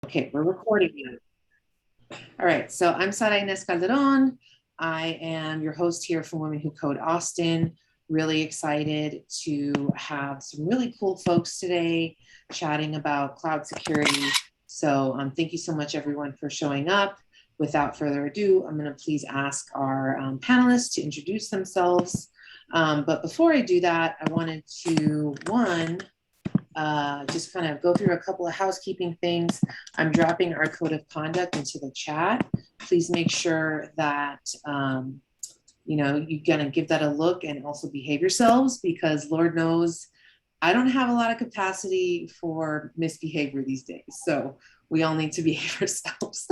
Okay, we're recording now. All right, so I'm Sara Calderon. I am your host here from Women Who Code Austin. Really excited to have some really cool folks today chatting about cloud security. So thank you so much, everyone, for showing up. Without further ado, I'm going to please ask our panelists to introduce themselves. But before I do that, I wanted to, just kind of go through a couple of housekeeping things. I'm dropping our code of conduct into the chat. Please make sure that you're gonna give that a look and also behave yourselves, because Lord knows I don't have a lot of capacity for misbehavior these days. So we all need to behave ourselves.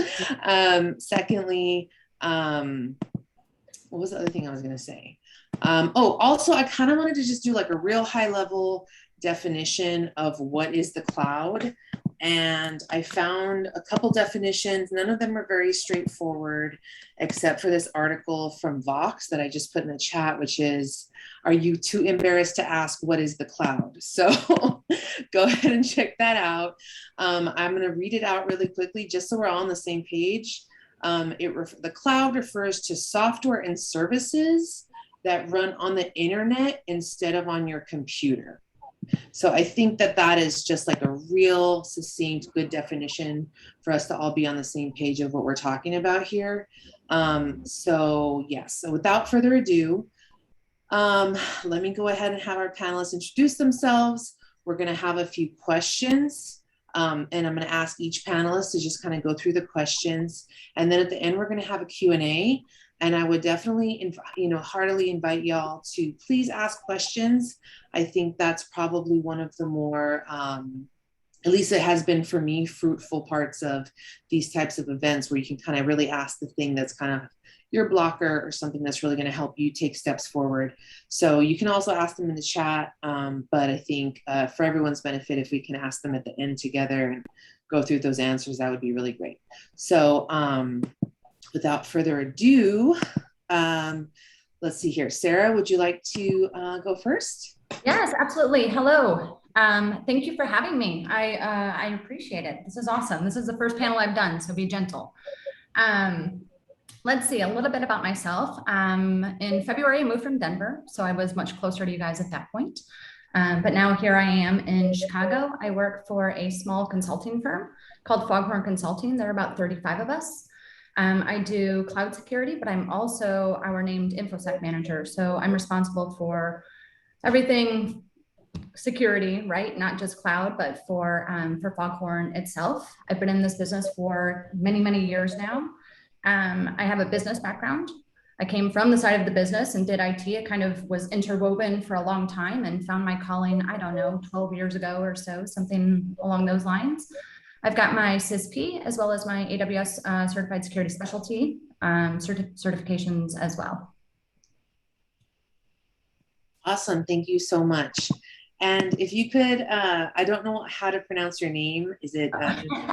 Secondly, what was the other thing I was gonna say? Also, I kind of wanted to just do like a real high level definition of what is the cloud. And I found a couple definitions. None of them are very straightforward, except for this article from Vox that I just put in the chat, which is, are you too embarrassed to ask what is the cloud? So go ahead and check that out. I'm going to read it out really quickly, just so we're all on the same page. The cloud refers to software and services that run on the internet instead of on your computer. So I think that is just like a real succinct, good definition for us to all be on the same page of what we're talking about here. So without further ado, let me go ahead and have our panelists introduce themselves. We're going to have a few questions, and I'm going to ask each panelist to just kind of go through the questions. And then at the end, we're going to have a Q&A. And I would definitely, heartily invite y'all to please ask questions. I think that's probably one of the more, at least it has been for me, fruitful parts of these types of events, where you can kind of really ask the thing that's kind of your blocker or something that's really going to help you take steps forward. So you can also ask them in the chat, but I think for everyone's benefit, if we can ask them at the end together and go through those answers, that would be really great. So without further ado, let's see here. Sarah, would you like to go first? Yes, absolutely. Hello. Thank you for having me. I appreciate it. This is awesome. This is the first panel I've done, so be gentle. Let's see a little bit about myself. In February, I moved from Denver, so I was much closer to you guys at that point. But now here I am in Chicago. I work for a small consulting firm called Foghorn Consulting. There are about 35 of us. I do cloud security, but I'm also our named InfoSec manager. So I'm responsible for everything security, right? Not just cloud, but for Foghorn itself. I've been in this business for many, many years now. I have a business background. I came from the side of the business and did IT. It kind of was interwoven for a long time and found my calling, I don't know, 12 years ago or so, something along those lines. I've got my CISSP as well as my AWS Certified Security Specialty certifications as well. Awesome, thank you so much. And if you could, I don't know how to pronounce your name. Is it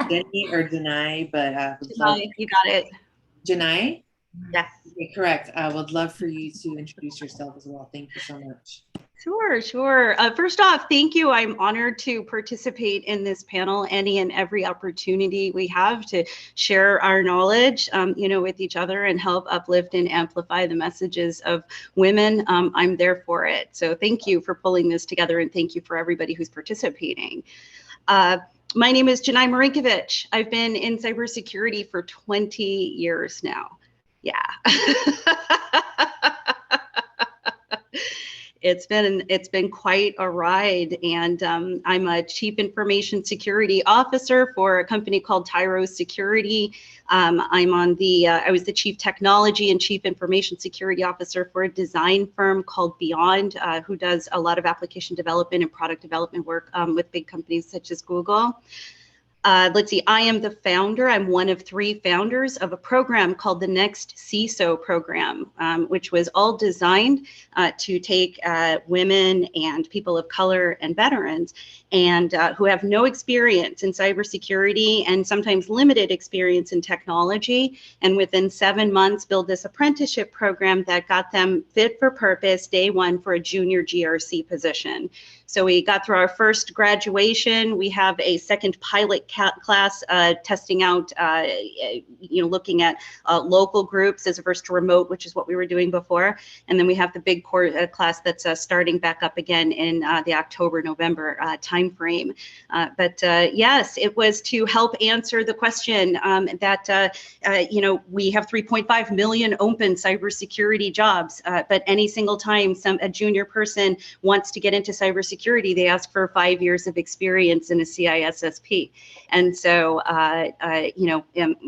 Jenny or Janai? But Janai, you got it. Janai? Yes. Okay, correct. I would love for you to introduce yourself as well. Thank you so much. Sure. First off, thank you. I'm honored to participate in this panel, any and every opportunity we have to share our knowledge, with each other and help uplift and amplify the messages of women. I'm there for it. So thank you for pulling this together, and thank you for everybody who's participating. My name is Janai Marinkovich. I've been in cybersecurity for 20 years now. Yeah. It's been quite a ride, and I'm a Chief Information Security Officer for a company called Tyro Security. I was the Chief Technology and Chief Information Security Officer for a design firm called Beyond, who does a lot of application development and product development work with big companies such as Google. Let's see, I am the founder. I'm one of 3 founders of a program called the Next CISO program, which was all designed to take women and people of color and veterans and who have no experience in cybersecurity and sometimes limited experience in technology. And within 7 months, build this apprenticeship program that got them fit for purpose day one for a junior GRC position. So we got through our first graduation. We have a second pilot class testing out, looking at local groups as opposed to remote, which is what we were doing before. And then we have the big core class that's starting back up again in the October-November timeframe. But yes, it was to help answer the question that, we have 3.5 million open cybersecurity jobs, but any single time a junior person wants to get into cybersecurity, they ask for 5 years of experience in a CISSP. And so,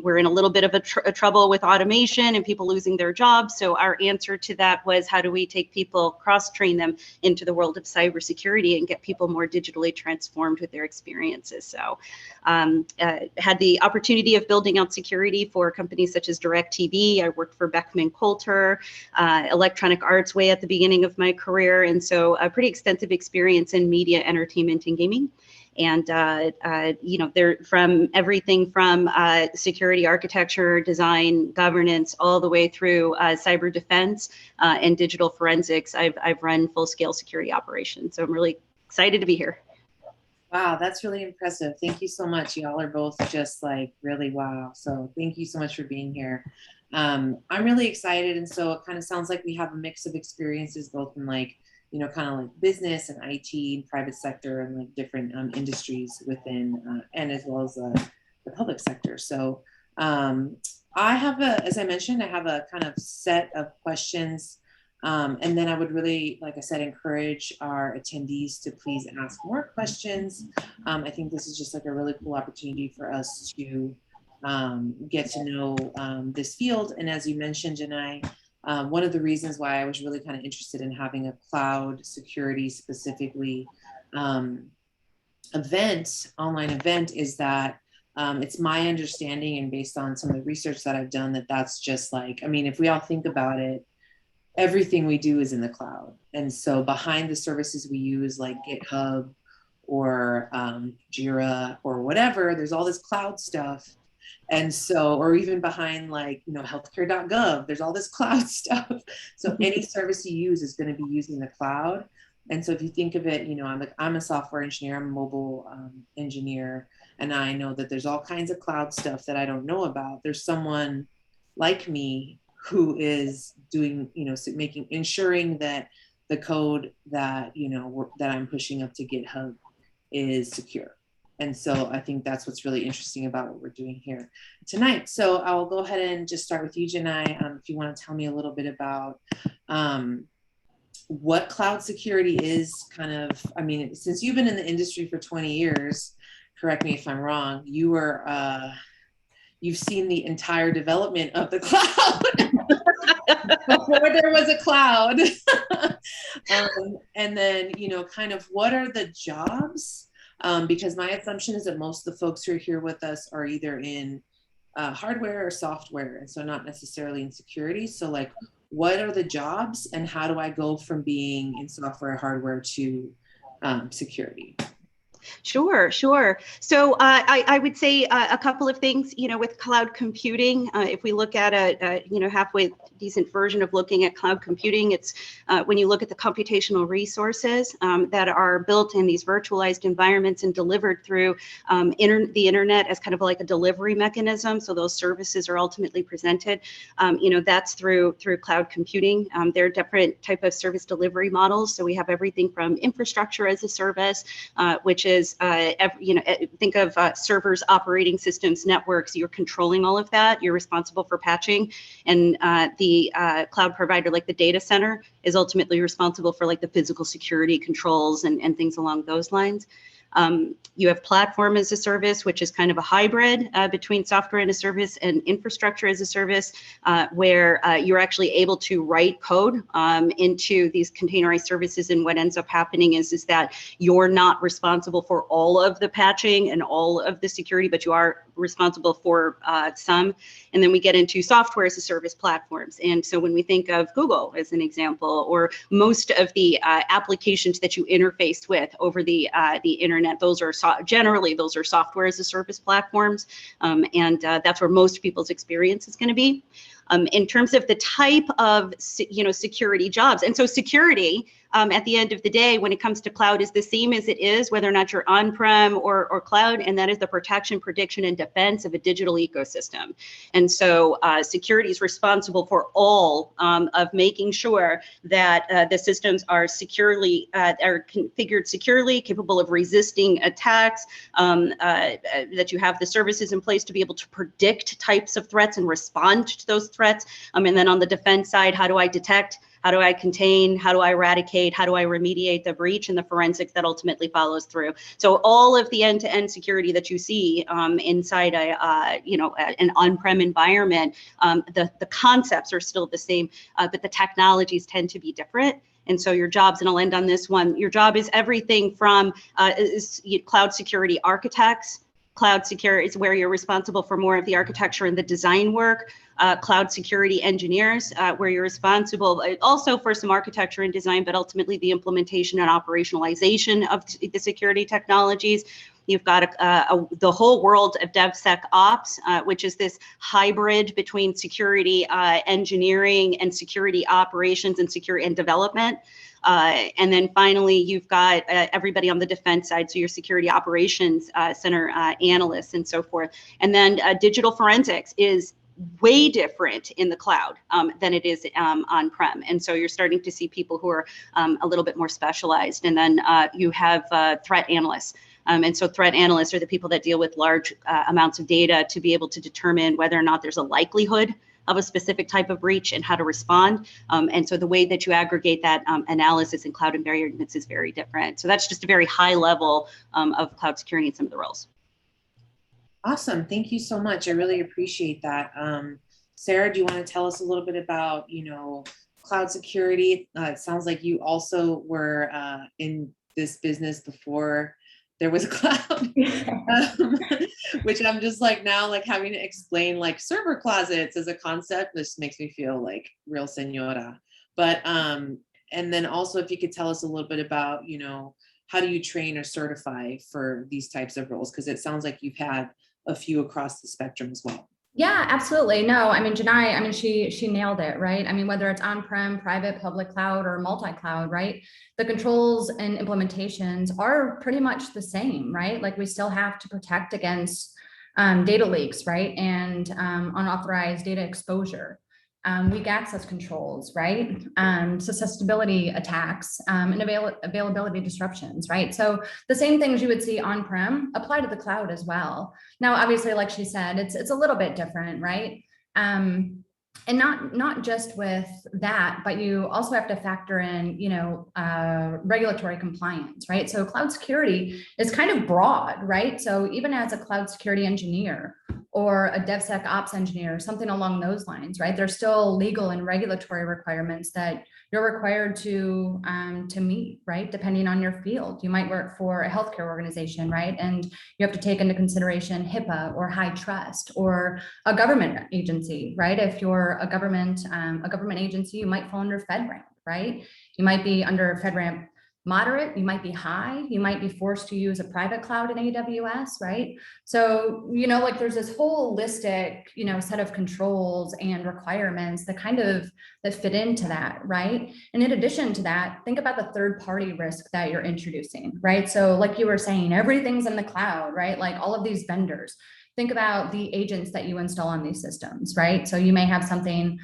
we're in a little bit of a trouble with automation and people losing their jobs. So our answer to that was, how do we take people, cross-train them into the world of cybersecurity and get people more digitally transformed with their experiences? So had the opportunity of building out security for companies such as DirecTV. I worked for Beckman Coulter, Electronic Arts way at the beginning of my career. And so a pretty extensive experience in media, entertainment, and gaming. And, they're from everything from security architecture, design, governance, all the way through cyber defense and digital forensics. I've run full-scale security operations. So I'm really excited to be here. Wow, that's really impressive. Thank you so much. Y'all are both just like really wow. So thank you so much for being here. I'm really excited. And so it kind of sounds like we have a mix of experiences, both in kind of like business and IT and private sector and like different industries within and as well as the public sector. So I have as I mentioned, I have a kind of set of questions. And then I would really, like I said, encourage our attendees to please ask more questions. I think this is just like a really cool opportunity for us to get to know this field. And as you mentioned, Janai, one of the reasons why I was really kind of interested in having a cloud security specifically online event is that it's my understanding, and based on some of the research that I've done, that's just like, I mean, if we all think about it, everything we do is in the cloud. And so behind the services we use like GitHub or Jira or whatever, there's all this cloud stuff. And so, or even behind like, healthcare.gov, there's all this cloud stuff. So any service you use is going to be using the cloud. And so if you think of it, I'm a software engineer, I'm a mobile engineer, and I know that there's all kinds of cloud stuff that I don't know about. There's someone like me who is doing, ensuring that the code that, that I'm pushing up to GitHub is secure. And so I think that's what's really interesting about what we're doing here tonight. So I'll go ahead and just start with you, Janai. If you want to tell me a little bit about what cloud security is, kind of, I mean, since you've been in the industry for 20 years, correct me if I'm wrong, you've seen the entire development of the cloud before there was a cloud. And then, kind of what are the jobs? Because my assumption is that most of the folks who are here with us are either in hardware or software, and so not necessarily in security. So like, what are the jobs and how do I go from being in software or hardware to security? Sure. So I would say a couple of things, with cloud computing. If we look at a halfway decent version of looking at cloud computing, it's when you look at the computational resources that are built in these virtualized environments and delivered through the internet as kind of like a delivery mechanism. So those services are ultimately presented. That's through cloud computing. There are different type of service delivery models. So we have everything from infrastructure as a service, which is think of servers, operating systems, networks. You're controlling all of that. You're responsible for patching, and the cloud provider, like the data center, is ultimately responsible for like the physical security controls and things along those lines. You have platform as a service, which is kind of a hybrid between software as a service and infrastructure as a service, where you're actually able to write code into these containerized services. And what ends up happening is that you're not responsible for all of the patching and all of the security, but you are responsible for some. And then we get into software as a service platforms. And so when we think of Google as an example, or most of the applications that you interface with over the internet, those are generally software as a service platforms. And that's where most people's experience is going to be. In terms of the type of, security jobs. And so security, at the end of the day, when it comes to cloud, is the same as it is, whether or not you're on-prem or cloud, and that is the protection, prediction, and defense of a digital ecosystem. And so security is responsible for all of making sure that the systems are securely, are configured securely, capable of resisting attacks, that you have the services in place to be able to predict types of threats and respond to those threats. And then on the defense side, how do I detect? How do I contain? How do I eradicate? How do I remediate the breach, and the forensics that ultimately follows through? So all of the end-to-end security that you see inside an on-prem environment, the concepts are still the same, but the technologies tend to be different. And so your jobs, and I'll end on this one, your job is everything from cloud security architects. Cloud security is where you're responsible for more of the architecture and the design work. Cloud security engineers, where you're responsible also for some architecture and design, but ultimately the implementation and operationalization of the security technologies. You've got the whole world of DevSecOps, which is this hybrid between security engineering and security operations and security and development. And then finally, you've got everybody on the defense side, so your security operations center analysts and so forth. And then digital forensics is way different in the cloud than it is on-prem. And so you're starting to see people who are a little bit more specialized. And then you have threat analysts. And so threat analysts are the people that deal with large amounts of data to be able to determine whether or not there's a likelihood of a specific type of breach and how to respond. And so the way that you aggregate that analysis in cloud environments is very different. So that's just a very high level of cloud security in some of the roles. Awesome. Thank you so much. I really appreciate that. Sarah, do you want to tell us a little bit about, cloud security? It sounds like you also were in this business before there was a cloud, which I'm just now having to explain server closets as a concept. This makes me feel like real senora. But, and then also if you could tell us a little bit about, how do you train or certify for these types of roles? Because it sounds like you've had a few across the spectrum as well. Yeah, absolutely. No, Janai, she nailed it, right? Whether it's on-prem, private, public cloud, or multi-cloud, right? The controls and implementations are pretty much the same, right? Like we still have to protect against data leaks, right? And unauthorized data exposure. Weak access controls, right? Susceptibility attacks and availability disruptions, right? So the same things you would see on-prem apply to the cloud as well. Now, obviously, like she said, it's a little bit different, right? And not just with that, but you also have to factor in, regulatory compliance, right? So cloud security is kind of broad, right? So even as a cloud security engineer or a DevSecOps engineer, something along those lines, right? There's still legal and regulatory requirements that you're required to meet, right? Depending on your field. You might work for a healthcare organization, right? And you have to take into consideration HIPAA or high trust, or a government agency, right? If you're a government agency, you might fall under FedRAMP, right? You might be under FedRAMP moderate, you might be high, you might be forced to use a private cloud in AWS, right? So, there's this holistic, set of controls and requirements that fit into that, right? And in addition to that, think about the third-party risk that you're introducing, right? So like you were saying, everything's in the cloud, right? Like all of these vendors. Think about the agents that you install on these systems, right? So you may have something,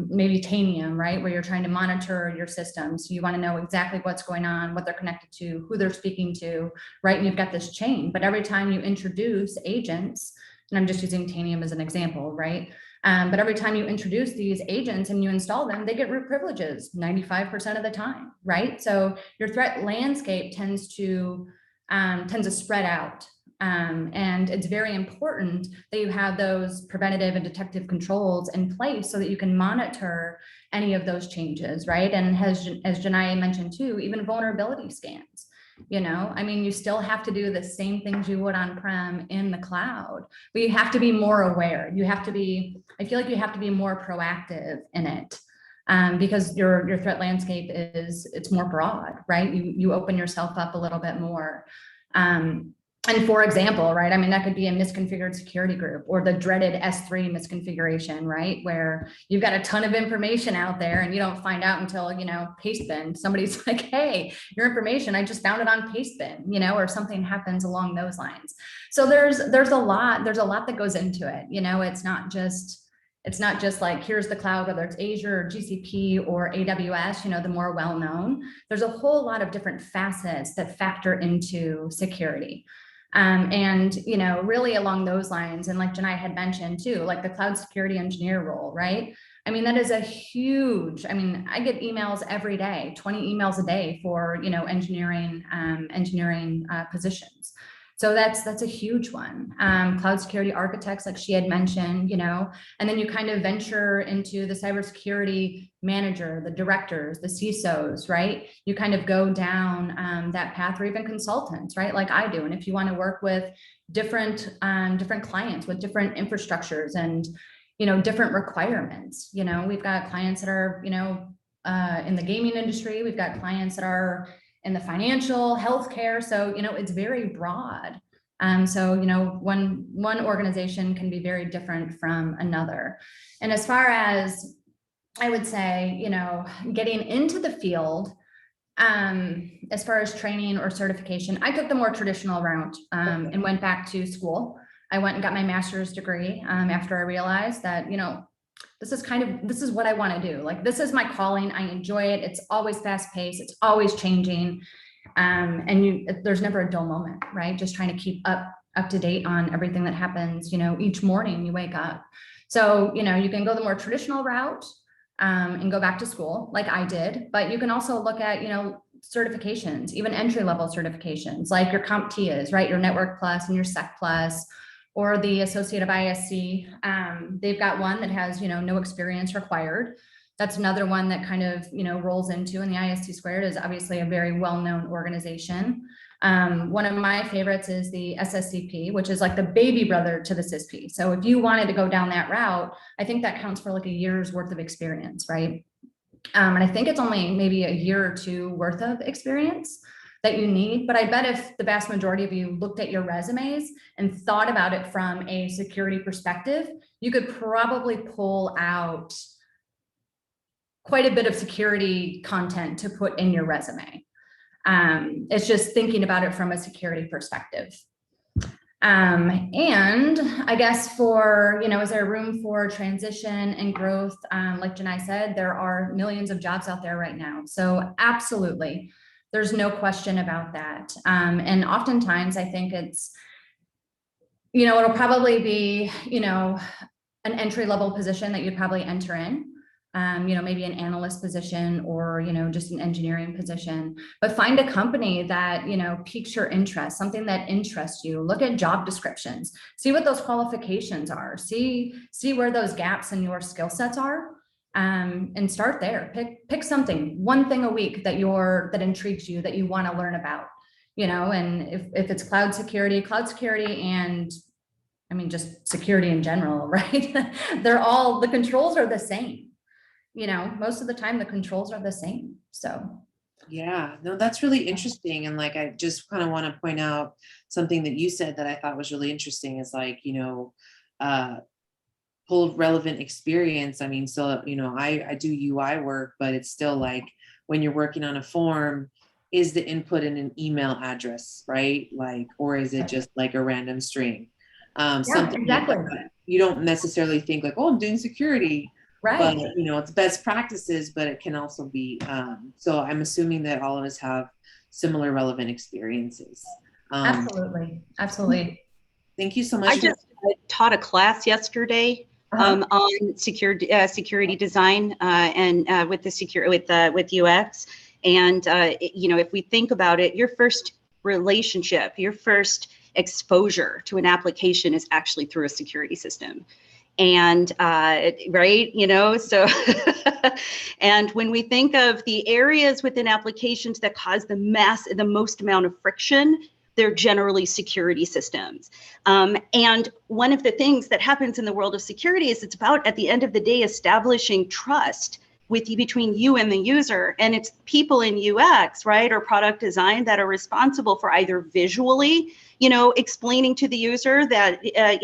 maybe Tanium, right? Where you're trying to monitor your systems. So you want to know exactly what's going on, what they're connected to, who they're speaking to, right? And you've got this chain, but every time you introduce agents, and I'm just using Tanium as an example, right? But every time you introduce these agents and you install them, they get root privileges 95% of the time, right? So your threat landscape tends to spread out. And it's very important that you have those preventative and detective controls in place so that you can monitor any of those changes, right? And as Janai mentioned too, even vulnerability scans. You still have to do the same things you would on-prem in the cloud, but you have to be more aware. I feel like you have to be more proactive in it. Because your threat landscape it's more broad, right? You open yourself up a little bit more. And for example, right, I mean, that could be a misconfigured security group or the dreaded S3 misconfiguration, right? Where you've got a ton of information out there and you don't find out until, you know, Pastebin, somebody's like, hey, your information, I just found it on Pastebin, you know, or something happens along those lines. So there's a lot that goes into it. You know, it's not just like, here's the cloud, whether it's Azure or GCP or AWS, you know, the more well-known. There's a whole lot of different facets that factor into security. And, you know, really along those lines, and like Janai had mentioned too, like the cloud security engineer role, right? I mean, that is a huge, I mean, I get emails every day, 20 emails a day for, you know, engineering positions. So that's a huge one. Cloud security architects, like she had mentioned, you know, and then you kind of venture into the cybersecurity manager, the directors, the CISOs, right? You kind of go down that path, or even consultants, right? Like I do. And if you want to work with different clients with different infrastructures and, you know, different requirements, you know, we've got clients that are, you know, in the gaming industry, we've got clients that are in the financial, healthcare. So, you know, it's very broad. So, you know, one organization can be very different from another. And as far as, I would say, you know, getting into the field, as far as training or certification, I took the more traditional route and went back to school. I went and got my master's degree after I realized that, you know, this is what I want to do. Like, this is my calling. I enjoy it. It's always fast paced. It's always changing. And there's never a dull moment, right? Just trying to keep up to date on everything that happens, you know, each morning you wake up. So, you know, you can go the more traditional route and go back to school like I did, but you can also look at, you know, certifications, even entry-level certifications, like your CompTIAs, right? Your Network Plus and your Sec Plus, or the Associate of ISC. They've got one that has, you know, no experience required. That's another one that kind of, you know, rolls into, and the ISC Squared is obviously a very well-known organization. One of my favorites is the SSCP, which is like the baby brother to the CISSP. So if you wanted to go down that route, I think that counts for like a year's worth of experience, right? And I think it's only maybe a year or two worth of experience that you need. But I bet if the vast majority of you looked at your resumes and thought about it from a security perspective, you could probably pull out quite a bit of security content to put in your resume. It's just thinking about it from a security perspective. And I guess for, you know, is there room for transition and growth? Like Janai said, there are millions of jobs out there right now. So absolutely. There's no question about that. And oftentimes I think it's, you know, it'll probably be, you know, an entry-level position that you'd probably enter in, you know, maybe an analyst position or, you know, just an engineering position, but find a company that, you know, piques your interest, something that interests you. Look at job descriptions, see what those qualifications are, see where those gaps in your skill sets are. And start there. Pick something, one thing a week that intrigues you, that you want to learn about, you know. And if it's cloud security, and I mean, just security in general, right? The controls are the same, you know, most of the time the controls are the same. So yeah, no, that's really interesting. And like, I just kind of want to point out something that you said that I thought was really interesting is like, you know, pull relevant experience. I mean, so, you know, I do UI work, but it's still like when you're working on a form, is the input in an email address, right? Like, or is it just like a random string? Something exactly. Like you don't necessarily think like, oh, I'm doing security, right? But, you know, it's best practices, but it can also be, so I'm assuming that all of us have similar relevant experiences. Absolutely. Thank you so much. I taught a class yesterday on security design and with UX. And you know, if we think about it, your first relationship, your first exposure to an application is actually through a security system. And right, you know, so and when we think of the areas within applications that cause the most amount of friction, they're generally security systems. And one of the things that happens in the world of security is it's about, at the end of the day, establishing trust between you and the user. And it's people in UX, right, or product design that are responsible for either visually explaining to the user that,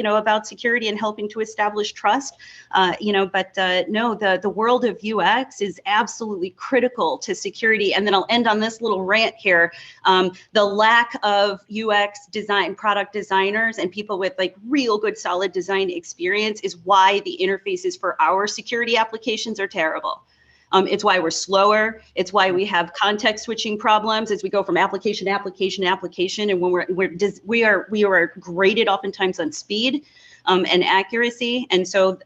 about security and helping to establish trust, but no, the world of UX is absolutely critical to security. And then I'll end on this little rant here. The lack of UX design, product designers and people with like real good solid design experience is why the interfaces for our security applications are terrible. It's why we're slower. It's why we have context switching problems as we go from application to application to application. And when we are graded oftentimes on speed and accuracy. And so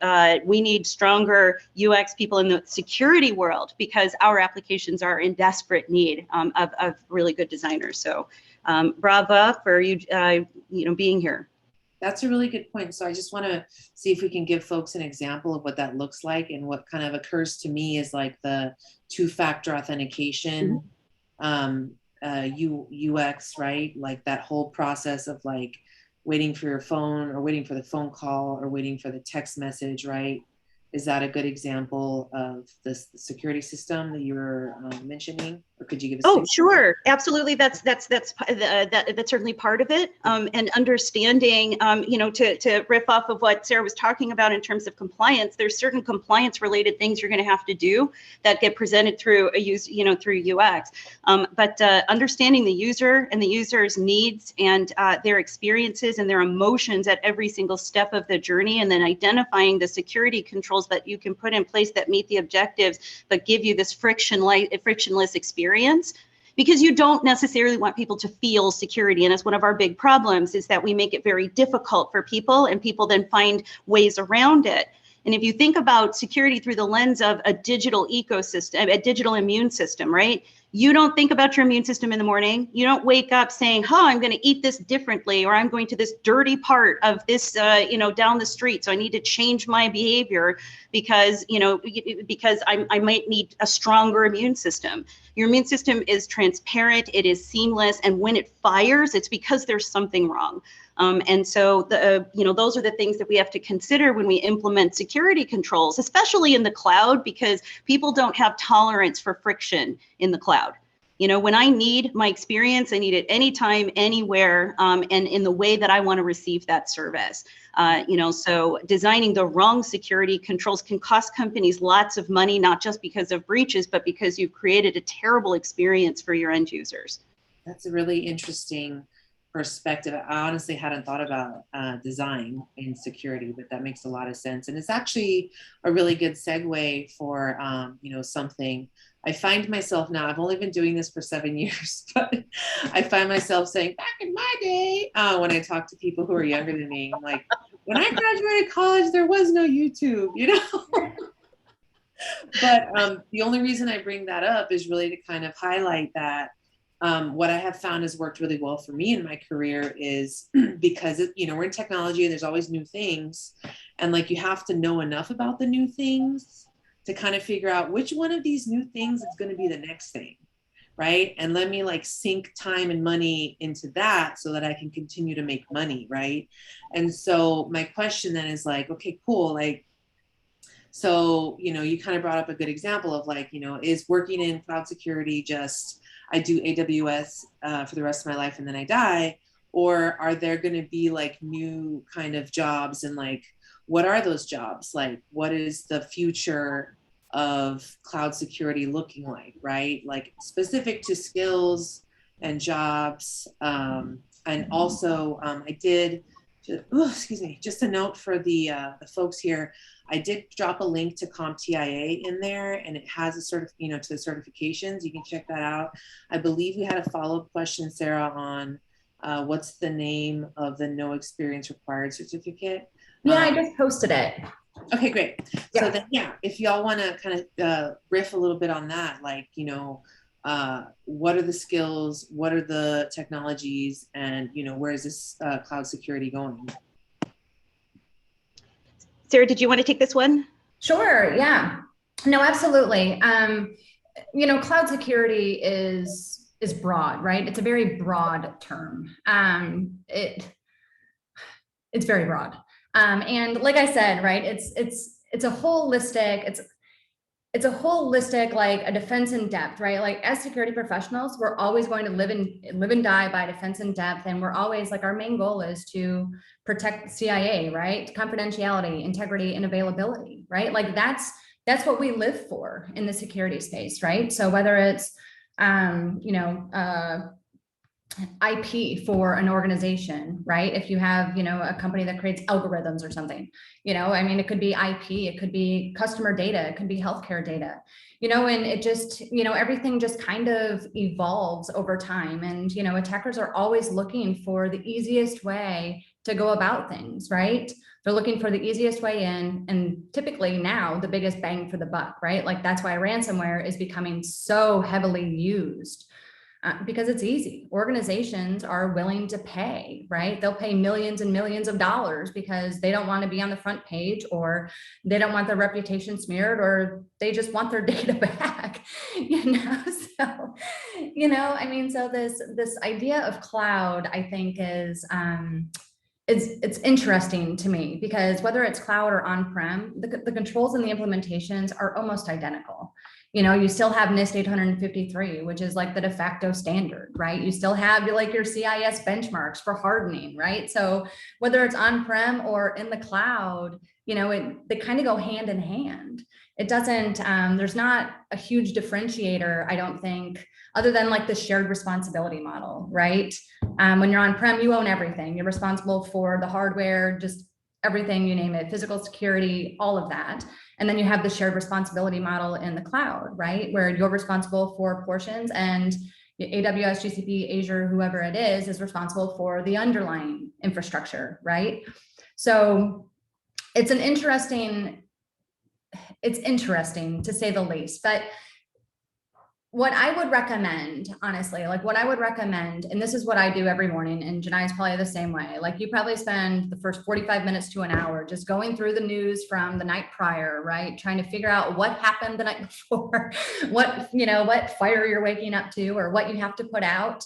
we need stronger UX people in the security world because our applications are in desperate need of really good designers. So bravo for you, being here. That's a really good point. So I just want to see if we can give folks an example of what that looks like. And what kind of occurs to me is like the two-factor authentication, UX, right? Like that whole process of like waiting for your phone or waiting for the phone call or waiting for the text message, right? Is that a good example of this security system that you were mentioning? Or could you give us? Oh, sure, absolutely. That's certainly part of it. And understanding, to riff off of what Sarah was talking about in terms of compliance, there's certain compliance related things you're going to have to do that get presented through through UX. But understanding the user and the user's needs and their experiences and their emotions at every single step of the journey, and then identifying the security controls that you can put in place that meet the objectives but give you this frictionless experience, because you don't necessarily want people to feel security. And it's one of our big problems is that we make it very difficult for people and people then find ways around it. And if you think about security through the lens of a digital ecosystem, a digital immune system, right? You don't think about your immune system in the morning. You don't wake up saying, I'm going to eat this differently, or I'm going to this dirty part of this, down the street. So I need to change my behavior because I might need a stronger immune system. Your immune system is transparent, it is seamless. And when it fires, it's because there's something wrong. And so those are the things that we have to consider when we implement security controls, especially in the cloud, because people don't have tolerance for friction in the cloud. When I need my experience, I need it anytime, anywhere, and in the way that I want to receive that service. So designing the wrong security controls can cost companies lots of money, not just because of breaches, but because you've created a terrible experience for your end users. That's a really interesting perspective. I honestly hadn't thought about design in security, but that makes a lot of sense. And it's actually a really good segue for, something I find myself now, I've only been doing this for 7 years, but I find myself saying back in my day, when I talk to people who are younger than me, I'm like, when I graduated college, there was no YouTube, But the only reason I bring that up is really to kind of highlight that what I have found has worked really well for me in my career is because, we're in technology and there's always new things. And like, you have to know enough about the new things to kind of figure out which one of these new things is going to be the next thing. Right. And let me like sink time and money into that so that I can continue to make money. Right. And so my question then is like, okay, cool. Like, so, you kind of brought up a good example of like, is working in cloud security just, I do AWS for the rest of my life and then I die? Or are there going to be like new kind of jobs, and like, what are those jobs? Like, what is the future of cloud security looking like, right? Like specific to skills and jobs. And also I did, just a note for the folks here. I did drop a link to CompTIA in there, and it has to the certifications. You can check that out. I believe we had a follow-up question, Sarah, on what's the name of the no experience required certificate? Yeah, I just posted it. Okay, great. Yeah. So then, if y'all want to kind of riff a little bit on that, like, what are the skills, what are the technologies, and, where is this cloud security going? Sarah, did you want to take this one? Sure, yeah. No, absolutely. Cloud security is broad, right? It's a very broad term. It's very broad. And like I said, right, it's a holistic, it's a holistic, like a defense in depth, right? Like as security professionals, we're always going to live and die by defense in depth. And we're always like, our main goal is to protect the CIA, right? Confidentiality, integrity, and availability, right? Like that's what we live for in the security space, right? So whether it's, IP for an organization, right? If you have, a company that creates algorithms or something, I mean, it could be IP, it could be customer data, it could be healthcare data, and it just, everything just kind of evolves over time. And, attackers are always looking for the easiest way to go about things, right? They're looking for the easiest way in, and typically now the biggest bang for the buck, right? Like that's why ransomware is becoming so heavily used. Because it's easy. Organizations are willing to pay, right? They'll pay millions and millions of dollars because they don't want to be on the front page, or they don't want their reputation smeared, or they just want their data back, So, I mean, so this idea of cloud, I think is, it's interesting to me, because whether it's cloud or on-prem, the controls and the implementations are almost identical. You still have NIST 853, which is like the de facto standard, right? You still have your CIS benchmarks for hardening, right? So whether it's on-prem or in the cloud, they kind of go hand in hand. It doesn't, there's not a huge differentiator, I don't think, other than like the shared responsibility model, right? When you're on-prem, you own everything. You're responsible for the hardware, just everything, you name it, physical security, all of that. And then you have the shared responsibility model in the cloud, right? Where you're responsible for portions, and AWS, GCP, Azure, whoever it is responsible for the underlying infrastructure, right? So it's interesting to say the least. But what I would recommend, honestly, and this is what I do every morning, and Janai is probably the same way. Like you probably spend the first 45 minutes to an hour just going through the news from the night prior, right? Trying to figure out what happened the night before, what fire you're waking up to, or what you have to put out,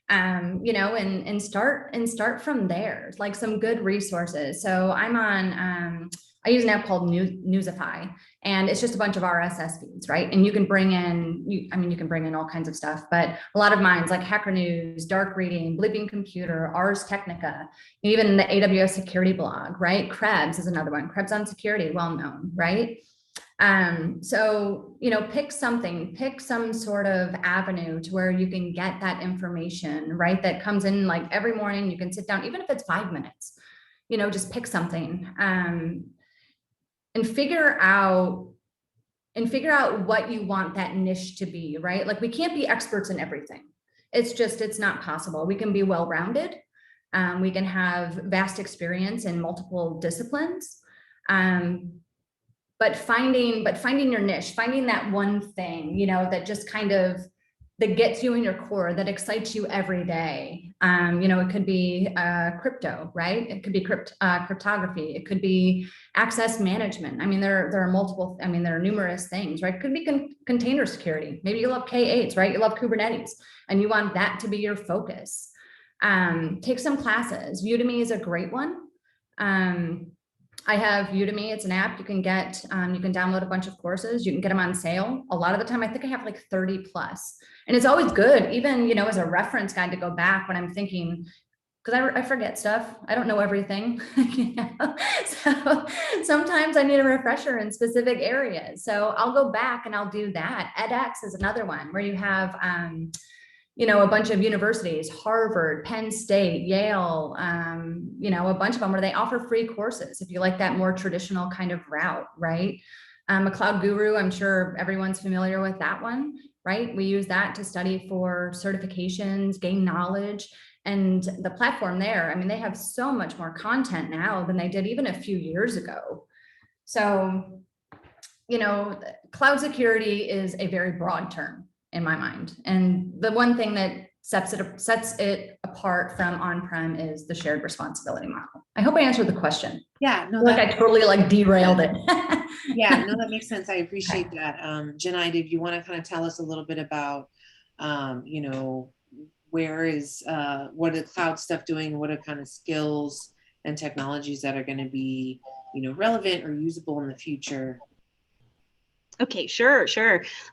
and start from there, like some good resources. So I'm on, I use an app called Newsify, and it's just a bunch of RSS feeds, right? And you can bring in, you can bring in all kinds of stuff, but a lot of mine's like Hacker News, Dark Reading, Bleeping Computer, Ars Technica, even the AWS security blog, right? Krebs is another one. Krebs on Security, well known, right? So, pick some sort of avenue to where you can get that information, right? That comes in like every morning. You can sit down, even if it's 5 minutes, just pick something, and figure out what you want that niche to be, right? Like we can't be experts in everything. It's not possible. We can be well-rounded. We can have vast experience in multiple disciplines. But finding your niche, finding that one thing, that just kind of, that gets you in your core, that excites you every day. It could be crypto, right? It could be cryptography. It could be access management. I mean, there are multiple, there are numerous things, right? It could be container security. Maybe you love K8s, right? You love Kubernetes, and you want that to be your focus. Take some classes. Udemy is a great one. I have Udemy. It's an app you can get, you can download a bunch of courses. You can get them on sale. A lot of the time, I think I have like 30 plus. And it's always good, even, as a reference guide to go back when I'm thinking, because I forget stuff. I don't know everything. So sometimes I need a refresher in specific areas. So I'll go back and I'll do that. edX is another one where you have, a bunch of universities, Harvard, Penn State, Yale, a bunch of them where they offer free courses if you like that more traditional kind of route, right? A Cloud Guru, I'm sure everyone's familiar with that one, right? We use that to study for certifications, gain knowledge, and the platform there, they have so much more content now than they did even a few years ago. So, cloud security is a very broad term in my mind. And the one thing that sets it apart from on-prem is the shared responsibility model. I hope I answered the question. Yeah, no, I totally derailed it. Yeah, no, that makes sense. I appreciate that. Janai, did you want to kind of tell us a little bit about, what are the cloud stuff doing? What are kind of skills and technologies that are going to be, relevant or usable in the future? Okay, sure.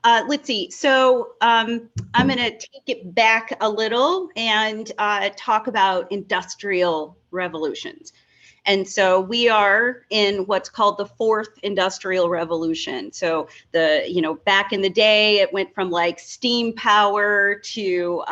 Let's see. So I'm going to take it back a little and talk about industrial revolutions. And so we are in what's called the fourth industrial revolution. So back in the day, it went from like steam power to,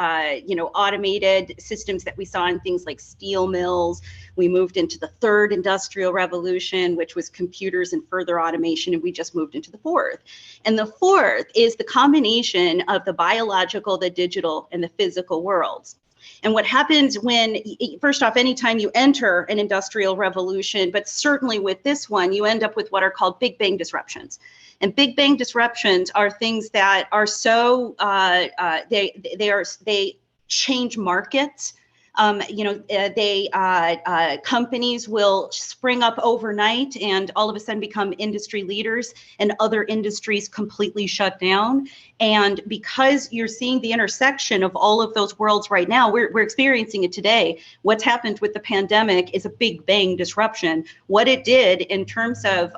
automated systems that we saw in things like steel mills. We moved into the third industrial revolution, which was computers and further automation, and we just moved into the fourth. And the fourth is the combination of the biological, the digital, and the physical worlds. And what happens when, first off, anytime you enter an industrial revolution, but certainly with this one, you end up with what are called Big Bang disruptions. And Big Bang disruptions are things that are so, they change markets. Companies will spring up overnight and all of a sudden become industry leaders, and other industries completely shut down. And because you're seeing the intersection of all of those worlds right now, we're experiencing it today. What's happened with the pandemic is a Big Bang disruption. What it did in terms of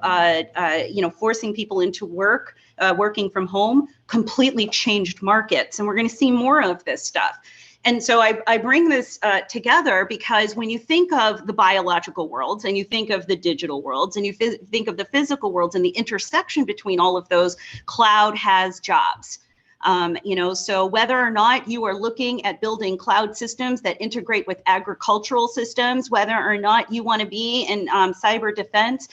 forcing people into work, working from home, completely changed markets. And we're going to see more of this stuff. And so I bring this together because when you think of the biological worlds and you think of the digital worlds and you think of the physical worlds and the intersection between all of those, cloud has jobs. So whether or not you are looking at building cloud systems that integrate with agricultural systems, whether or not you want to be in cyber defense,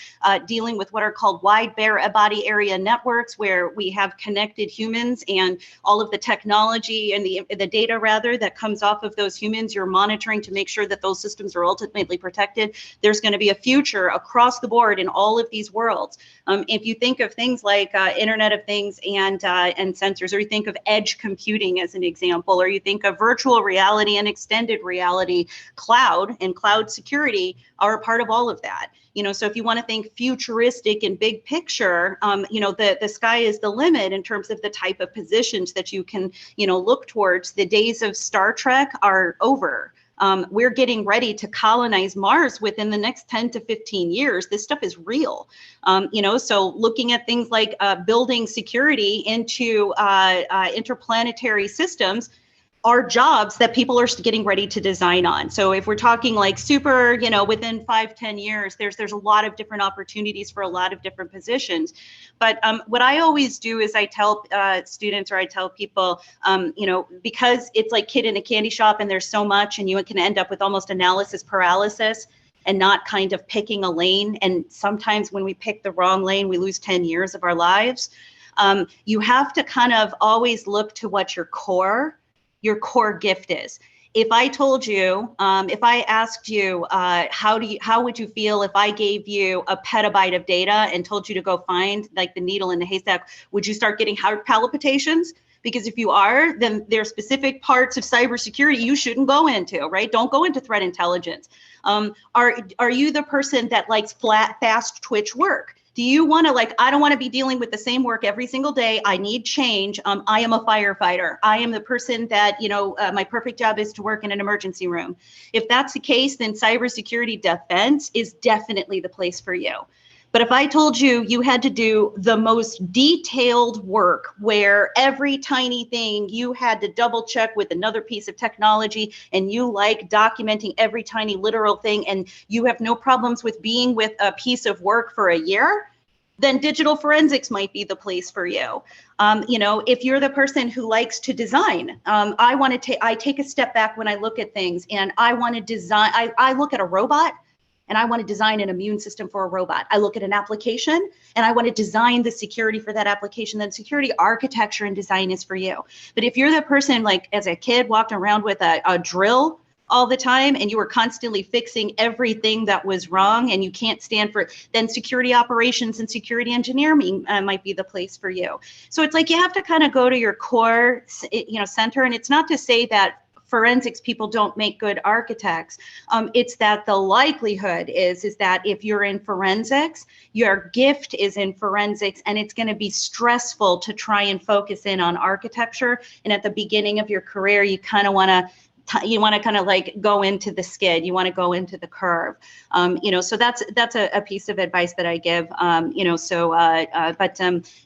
dealing with what are called wide body area networks, where we have connected humans and all of the technology and the data rather that comes off of those humans, you're monitoring to make sure that those systems are ultimately protected. There's going to be a future across the board in all of these worlds. If you think of things like Internet of Things and sensors, or you think of edge computing as an example, or you think of virtual reality and extended reality, cloud and cloud security are a part of all of that. So if you want to think futuristic and big picture, the sky is the limit in terms of the type of positions that you can, look towards. The days of Star Trek are over. We're getting ready to colonize Mars within the next 10 to 15 years. This stuff is real. So looking at things like building security into interplanetary systems are jobs that people are getting ready to design on. So if we're talking like super, within 5-10 years, there's a lot of different opportunities for a lot of different positions. But what I always do is I tell students, or I tell people, because it's like kid in a candy shop and there's so much, and you can end up with almost analysis paralysis and not kind of picking a lane. And sometimes when we pick the wrong lane, we lose 10 years of our lives. You have to kind of always look to what your core gift is. If I told you, if I asked you, how would you feel if I gave you a petabyte of data and told you to go find like the needle in the haystack? Would you start getting heart palpitations? Because if you are, then there are specific parts of cybersecurity you shouldn't go into, right? Don't go into threat intelligence. Are you the person that likes fast twitch work? Do you want to I don't want to be dealing with the same work every single day. I need change. I am a firefighter. I am the person that, my perfect job is to work in an emergency room. If that's the case, then cybersecurity defense is definitely the place for you. But if I told you you had to do the most detailed work where every tiny thing you had to double check with another piece of technology, and you like documenting every tiny literal thing, and you have no problems with being with a piece of work for a year, then digital forensics might be the place for you. If you're the person who likes to design, I take a step back when I look at things, and I want to design, I look at a robot, and I want to design an immune system for a robot. I look at an application and I want to design the security for that application. Then security architecture and design is for you. But if you're the person, like as a kid, walked around with a drill all the time, and you were constantly fixing everything that was wrong, and you can't stand for it, then security operations and security engineering might be the place for you. So it's like you have to kind of go to your core, center. And it's not to say that forensics people don't make good architects. It's that the likelihood is that if you're in forensics, your gift is in forensics, and it's going to be stressful to try and focus in on architecture. And at the beginning of your career, you kind of want to you want to kind of like go into the skid, you want to go into the curve. You know, so that's a piece of advice that I give. You know, so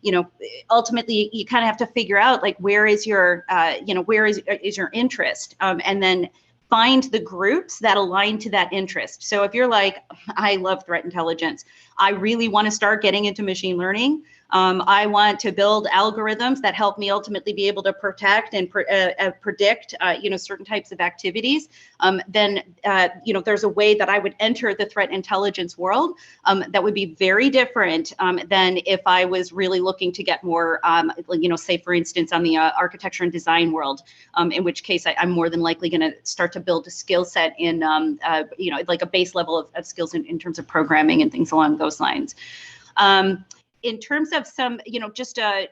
you know, ultimately you kind of have to figure out like where is your you know, where is your interest, and then find the groups that align to that interest. So if you're like, I love threat intelligence, I really want to start getting into machine learning. I want to build algorithms that help me ultimately be able to protect and predict, you know, certain types of activities. Then, you know, there's a way that I would enter the threat intelligence world that would be very different than if I was really looking to get more, you know, say for instance, on the architecture and design world, in which case I'm more than likely going to start to build a skill set in, you know, like a base level of skills in terms of programming and things along those lines. In terms of some, you know, just a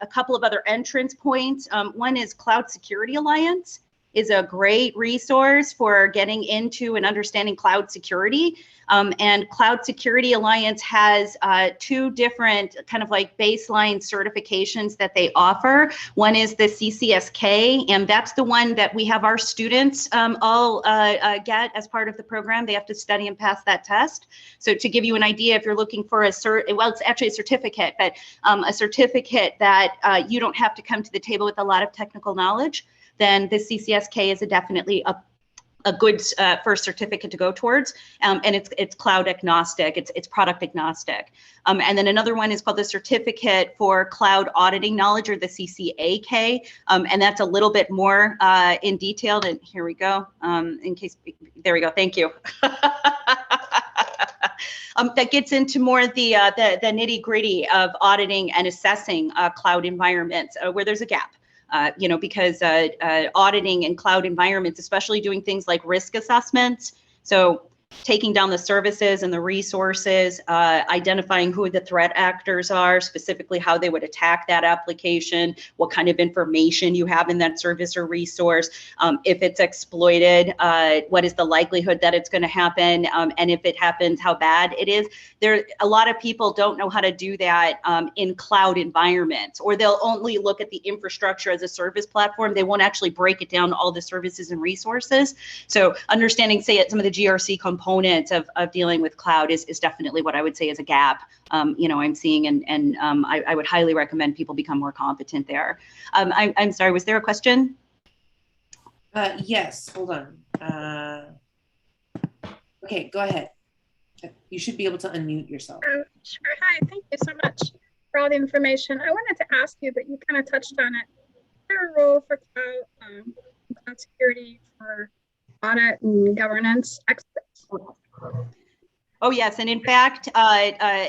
couple of other entrance points. One is Cloud Security Alliance is a great resource for getting into and understanding cloud security. And Cloud Security Alliance has two different kind of like baseline certifications that they offer. One is the CCSK, and that's the one that we have our students all get as part of the program. They have to study and pass that test. So to give you an idea, if you're looking for a cert, well, it's actually a certificate, but a certificate that you don't have to come to the table with a lot of technical knowledge, then the CCSK is definitely a good first certificate to go towards, and it's cloud agnostic, it's product agnostic. And then another one is called the Certificate for Cloud Auditing Knowledge, or the CCAK, and that's a little bit more in detail. And here we go. In case, there we go. Thank you. That gets into more the nitty gritty of auditing and assessing cloud environments where there's a gap. You know, because auditing in cloud environments, especially doing things like risk assessments, so taking down the services and the resources, identifying who the threat actors are, specifically how they would attack that application, what kind of information you have in that service or resource, if it's exploited, what is the likelihood that it's going to happen, and if it happens, how bad it is. A lot of people don't know how to do that in cloud environments, or they'll only look at the infrastructure as a service platform. They won't actually break it down to all the services and resources. So understanding, say, some of the GRC components of dealing with cloud is definitely what I would say is a gap, you know, I'm seeing, and I would highly recommend people become more competent there. I'm sorry, was there a question? Yes, hold on. Okay, go ahead. You should be able to unmute yourself. Sure. Hi, thank you so much for all the information. I wanted to ask you, but you kind of touched on it. Is there a role for cloud security for audit and governance experts? Oh yes, and in fact,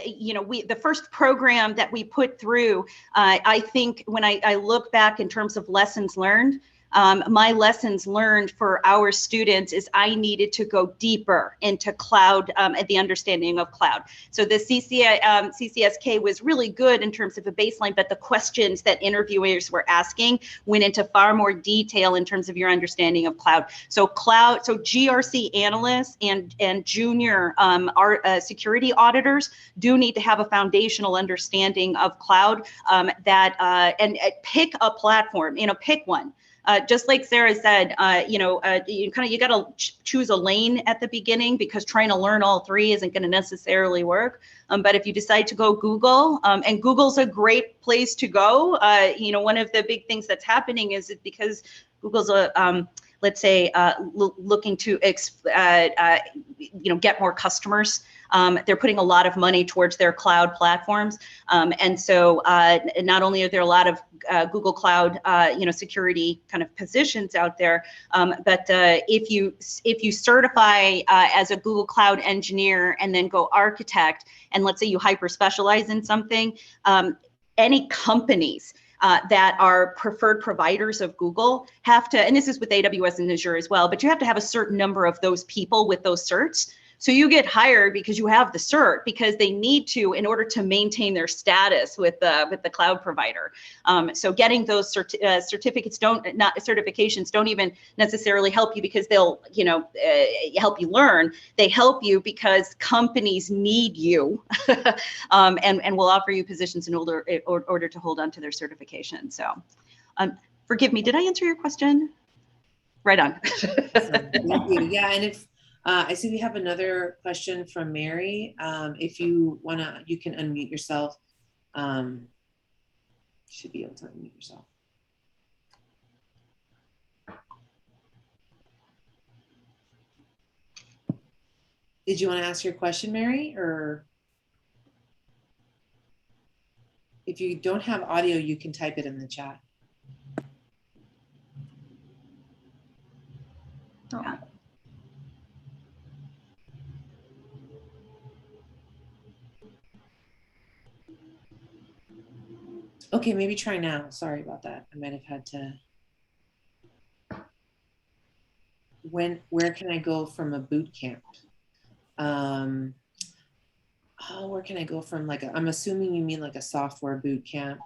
you know, the first program that we put through, I think when I look back in terms of lessons learned, my lessons learned for our students is I needed to go deeper into cloud and the understanding of cloud. So the CCSK was really good in terms of a baseline, but the questions that interviewers were asking went into far more detail in terms of your understanding of cloud. So GRC analysts and junior security auditors do need to have a foundational understanding of cloud, and pick a platform, you know, pick one. Just like Sara said, you know, you got to choose a lane at the beginning, because trying to learn all three isn't going to necessarily work. But if you decide to go Google, and Google's a great place to go, you know, one of the big things that's happening is because Google's let's say, looking to you know, get more customers. They're putting a lot of money towards their cloud platforms, and so not only are there a lot of Google Cloud, you know, security kind of positions out there, but if you certify as a Google Cloud engineer and then go architect, and let's say you hyper specialize in something, any companies that are preferred providers of Google have to, and this is with AWS and Azure as well, but you have to have a certain number of those people with those certs. So you get hired because you have the cert, because they need to in order to maintain their status with the cloud provider. So getting those certifications don't even necessarily help you because they'll, you know, help you learn. They help you because companies need you, and will offer you positions in order to hold on to their certification. So, forgive me, did I answer your question? Right on. Awesome. Thank you. Yeah, and if I see we have another question from Mary. If you wanna, you can unmute yourself. You should be able to unmute yourself. Did you want to ask your question, Mary? Or if you don't have audio, you can type it in the chat. Oh. Okay, maybe try now. Sorry about that. I might have had to. Where can I go from a boot camp? Oh, where can I go from like I'm assuming you mean like a software boot camp.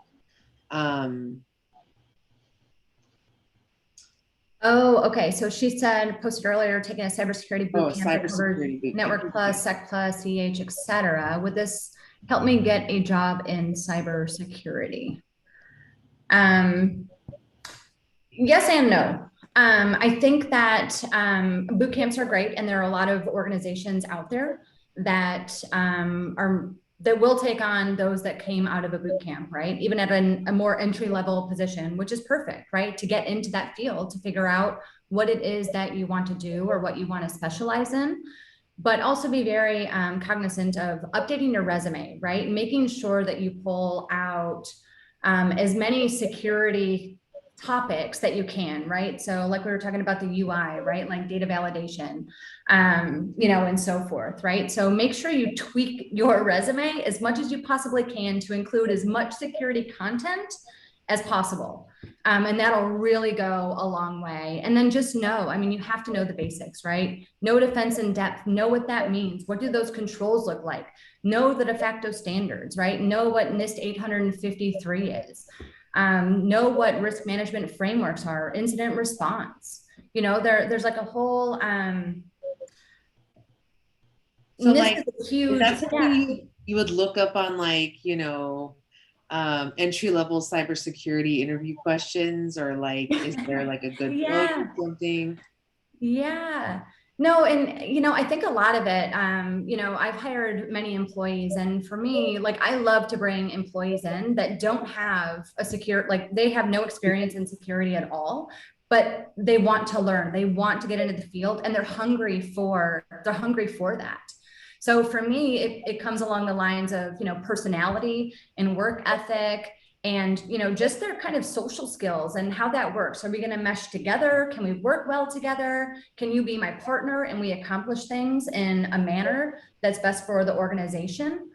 Oh, okay. So she said, posted earlier, taking a cybersecurity boot camp that covered cybersecurity boot Network camp. Plus, Sec Plus, CH, etc. Would this help me get a job in cybersecurity? Yes and no. I think that boot camps are great, and there are a lot of organizations out there that that will take on those that came out of a boot camp, right? Even at a more entry level position, which is perfect, right? To get into that field, to figure out what it is that you want to do or what you want to specialize in. But also be very cognizant of updating your resume, right? Making sure that you pull out as many security topics that you can, right? So like we were talking about the UI, right? Like data validation, you know, and so forth, right? So make sure you tweak your resume as much as you possibly can to include as much security content as possible. And that'll really go a long way. And then just know, I mean, you have to know the basics, right? Know defense in depth, know what that means. What do those controls look like? Know the de facto standards, right? Know what NIST 853 is. Know what risk management frameworks are, incident response. You know, there's like a whole, So this like, is a huge, is that something you would look up on like, you know, entry-level cybersecurity interview questions, or like, is there like a good book or something? Yeah. No, and you know, I think a lot of it, you know, I've hired many employees, and for me, like I love to bring employees in that don't have a secure, like they have no experience in security at all, but they want to learn, they want to get into the field, and they're hungry for that. So for me, it comes along the lines of, you know, personality and work ethic, and you know, just their kind of social skills and how that works. Are we going to mesh together? Can we work well together? Can you be my partner and we accomplish things in a manner that's best for the organization?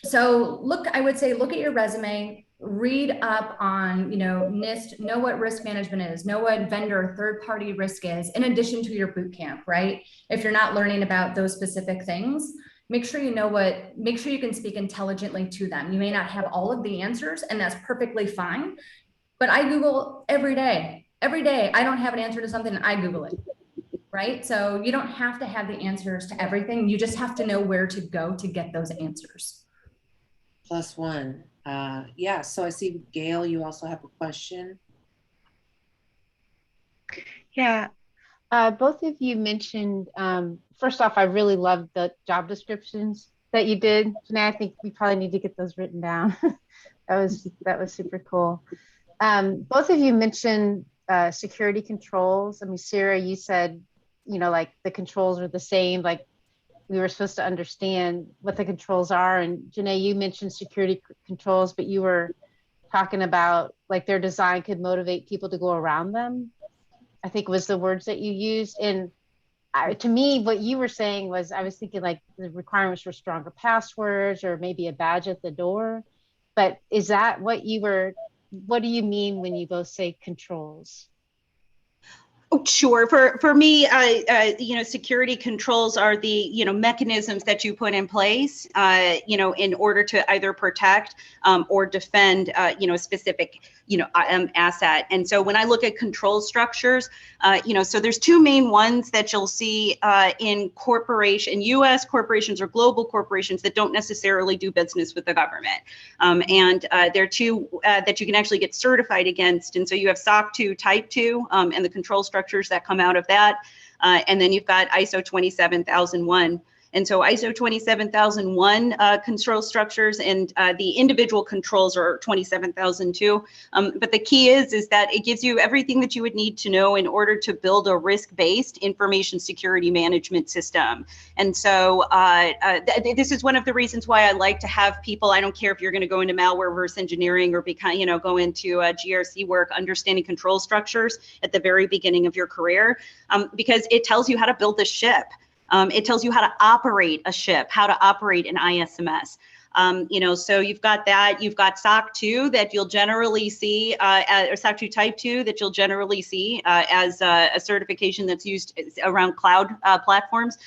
So look, I would say look at your resume, read up on, you know, NIST, know what risk management is, know what vendor third-party risk is, in addition to your boot camp, right? If you're not learning about those specific things, make sure you know what, make sure you can speak intelligently to them. You may not have all of the answers, and that's perfectly fine. But I Google every day. Every day, I don't have an answer to something, I Google it, right? So you don't have to have the answers to everything. You just have to know where to go to get those answers. +1. Yeah, so I see, Gail, you also have a question. Yeah, both of you mentioned, first off, I really loved the job descriptions that you did. Janae, I think we probably need to get those written down. that was super cool. Both of you mentioned security controls. I mean, Sara, you said, you know, like the controls are the same, like we were supposed to understand what the controls are. And Janae, you mentioned security controls, but you were talking about like their design could motivate people to go around them, I think was the words that you used. And to me, what you were saying was, I was thinking like the requirements for stronger passwords or maybe a badge at the door. But is that what you were, what do you mean when you both say controls? Oh, sure. For me, security controls are the, mechanisms that you put in place, in order to either protect or defend, a specific, asset. And so when I look at control structures, so there's two main ones that you'll see in U.S. corporations or global corporations that don't necessarily do business with the government. And there are two that you can actually get certified against. And so you have SOC 2 Type 2 and the control structures that come out of that. And then you've got ISO 27001. And so ISO 27001 control structures and the individual controls are 27002. But the key is that it gives you everything that you would need to know in order to build a risk-based information security management system. And so this is one of the reasons why I like to have people, I don't care if you're going to go into malware reverse engineering or go into GRC work, understanding control structures at the very beginning of your career, because it tells you how to build a ship. It tells you how to operate a ship, how to operate an ISMS. So you've got that. You've got SOC 2 that you'll generally see, or SOC 2 Type 2 that you'll generally see as a certification that's used around cloud platforms.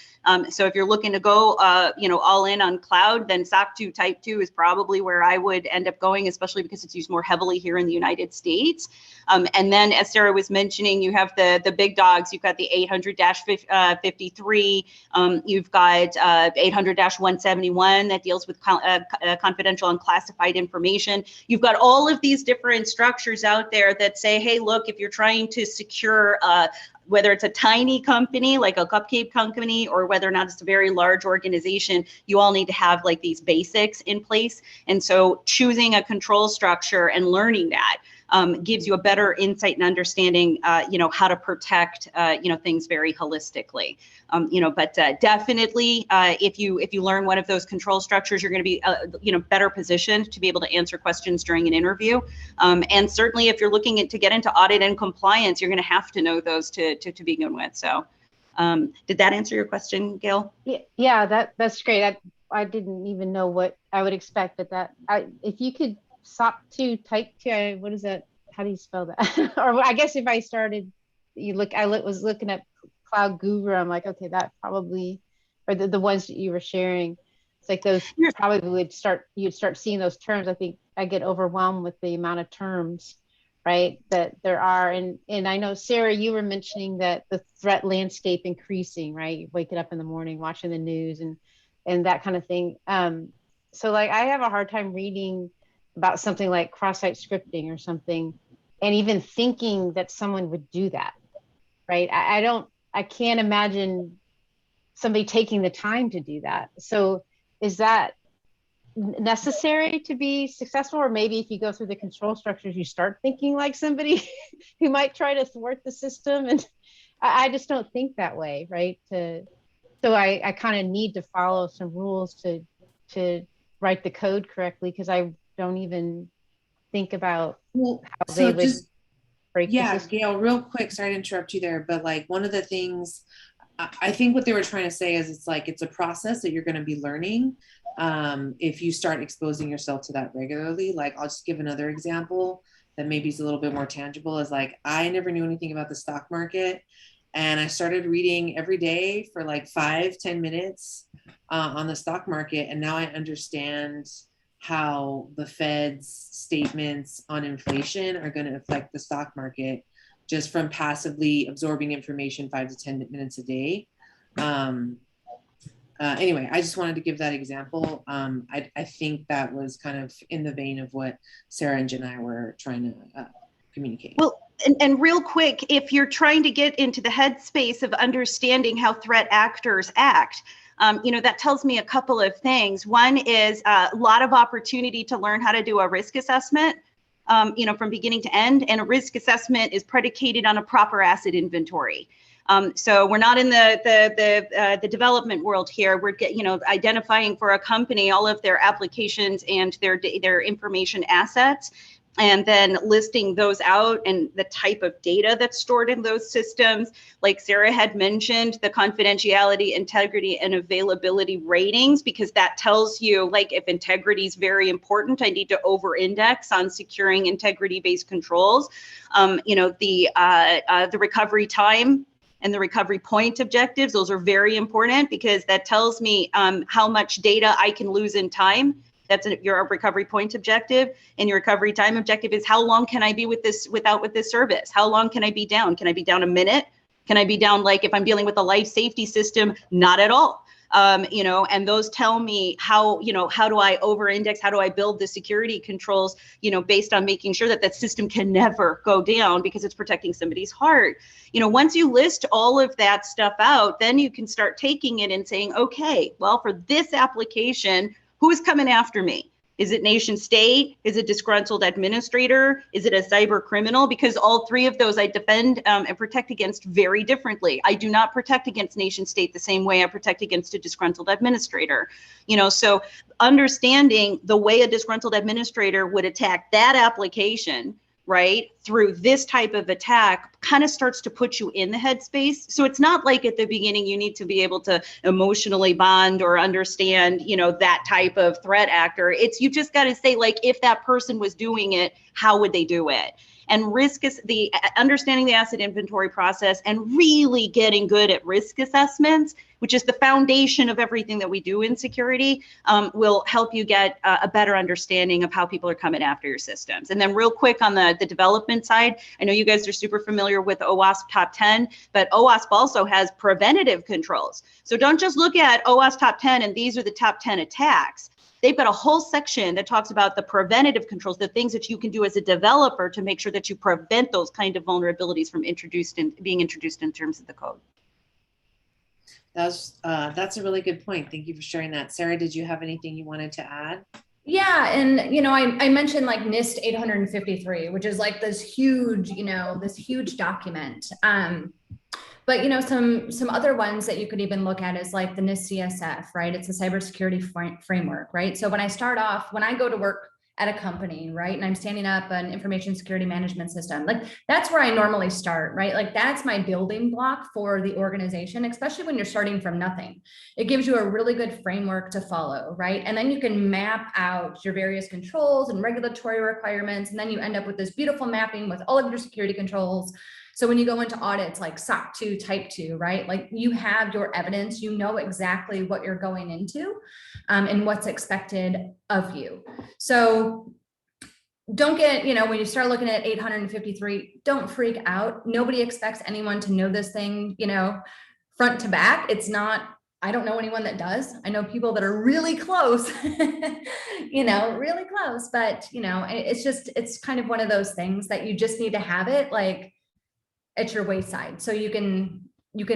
So if you're looking to go, all in on cloud, then SOC 2 Type 2 is probably where I would end up going, especially because it's used more heavily here in the United States. And then, as Sarah was mentioning, you have the big dogs. You've got the 800-53. You've got 800-171 that deals with confidential and classified information. You've got all of these different structures out there that say, hey, look, if you're trying to secure whether it's a tiny company like a cupcake company or whether or not it's a very large organization, you all need to have like these basics in place. And so choosing a control structure and learning that gives you a better insight and understanding, how to protect, things very holistically. But definitely, if you learn one of those control structures, you're going to be, better positioned to be able to answer questions during an interview. And certainly, if you're looking to get into audit and compliance, you're going to have to know those to begin with. So, did that answer your question, Gail? Yeah, that's great. I didn't even know what I would expect, but if you could. SOC 2 Type 2, what is that? How do you spell that? Or I guess if I started, was looking at Cloud Guru, I'm like, okay, that probably, or the ones that you were sharing, it's like those probably you'd start seeing those terms. I think I get overwhelmed with the amount of terms, right, that there are. And I know, Sarah, you were mentioning that the threat landscape increasing, right? You're waking up in the morning, watching the news and that kind of thing. So like, I have a hard time reading about something like cross-site scripting or something, and even thinking that someone would do that, right? I can't imagine somebody taking the time to do that. So is that necessary to be successful? Or maybe if you go through the control structures, you start thinking like somebody who might try to thwart the system. And I just don't think that way, right? So I kind of need to follow some rules to write the code correctly, because I don't even think about how they would break the system. Gail, real quick, sorry to interrupt you there, but like one of the things I think what they were trying to say is it's a process that you're going to be learning if you start exposing yourself to that regularly. Like, I'll just give another example that maybe is a little bit more tangible. Is like, I never knew anything about the stock market, and I started reading every day for like 5-10 minutes on the stock market, and now I understand how the Fed's statements on inflation are going to affect the stock market just from passively absorbing information 5 to 10 minutes a day. Anyway, I just wanted to give that example. I think that was kind of in the vein of what Sarah and Jen and I were trying to communicate. Well, and real quick, if you're trying to get into the headspace of understanding how threat actors act, that tells me a couple of things. One is a lot of opportunity to learn how to do a risk assessment, from beginning to end. And a risk assessment is predicated on a proper asset inventory. So we're not in the development world here. We're identifying for a company all of their applications and their information assets. and then listing those out and the type of data that's stored in those systems. Like Sara had mentioned, the confidentiality, integrity, and availability ratings, because that tells you, like, if integrity is very important, I need to over-index on securing integrity-based controls. The recovery time and the recovery point objectives, those are very important, because that tells me how much data I can lose in time. That's your recovery point objective. And your recovery time objective is, how long can I be with this service? How long can I be down? Can I be down a minute? Can I be down, like, if I'm dealing with a life safety system? Not at all. And those tell me how do I over index? How do I build the security controls, based on making sure that that system can never go down because it's protecting somebody's heart. Once you list all of that stuff out, then you can start taking it and saying, okay, well, for this application, who is coming after me? Is it nation state? Is it disgruntled administrator? Is it a cyber criminal? Because all three of those I defend and protect against very differently. I do not protect against nation state the same way I protect against a disgruntled administrator. So understanding the way a disgruntled administrator would attack that application, right, through this type of attack, kind of starts to put you in the headspace. So it's not like at the beginning you need to be able to emotionally bond or understand, that type of threat actor. It's, you just got to say, like, if that person was doing it, how would they do it? And risk is the understanding the asset inventory process and really getting good at risk assessments, which is the foundation of everything that we do in security, will help you get a better understanding of how people are coming after your systems. And then real quick on the development side, I know you guys are super familiar with OWASP Top 10, but OWASP also has preventative controls. So don't just look at OWASP Top 10 and these are the top 10 attacks. They've got a whole section that talks about the preventative controls, the things that you can do as a developer to make sure that you prevent those kind of vulnerabilities from being introduced in terms of the code. That's a really good point. Thank you for sharing that. Sara, did you have anything you wanted to add? Yeah, and I mentioned like NIST 853, which is like this huge, this huge document. But some other ones that you could even look at is like the NIST CSF, right? It's a cybersecurity framework, right? So when I go to work at a company, right, and I'm standing up an information security management system, like that's where I normally start, right? Like that's my building block for the organization, especially when you're starting from nothing. It gives you a really good framework to follow, right? And then you can map out your various controls and regulatory requirements, and then you end up with this beautiful mapping with all of your security controls. So when you go into audits like SOC 2, Type 2, right? Like you have your evidence, you know exactly what you're going into and what's expected of you. So don't get, when you start looking at 853, don't freak out. Nobody expects anyone to know this thing, front to back. It's not, I don't know anyone that does. I know people that are really close, really close, but it's kind of one of those things that you just need to have it like at your wayside. So you can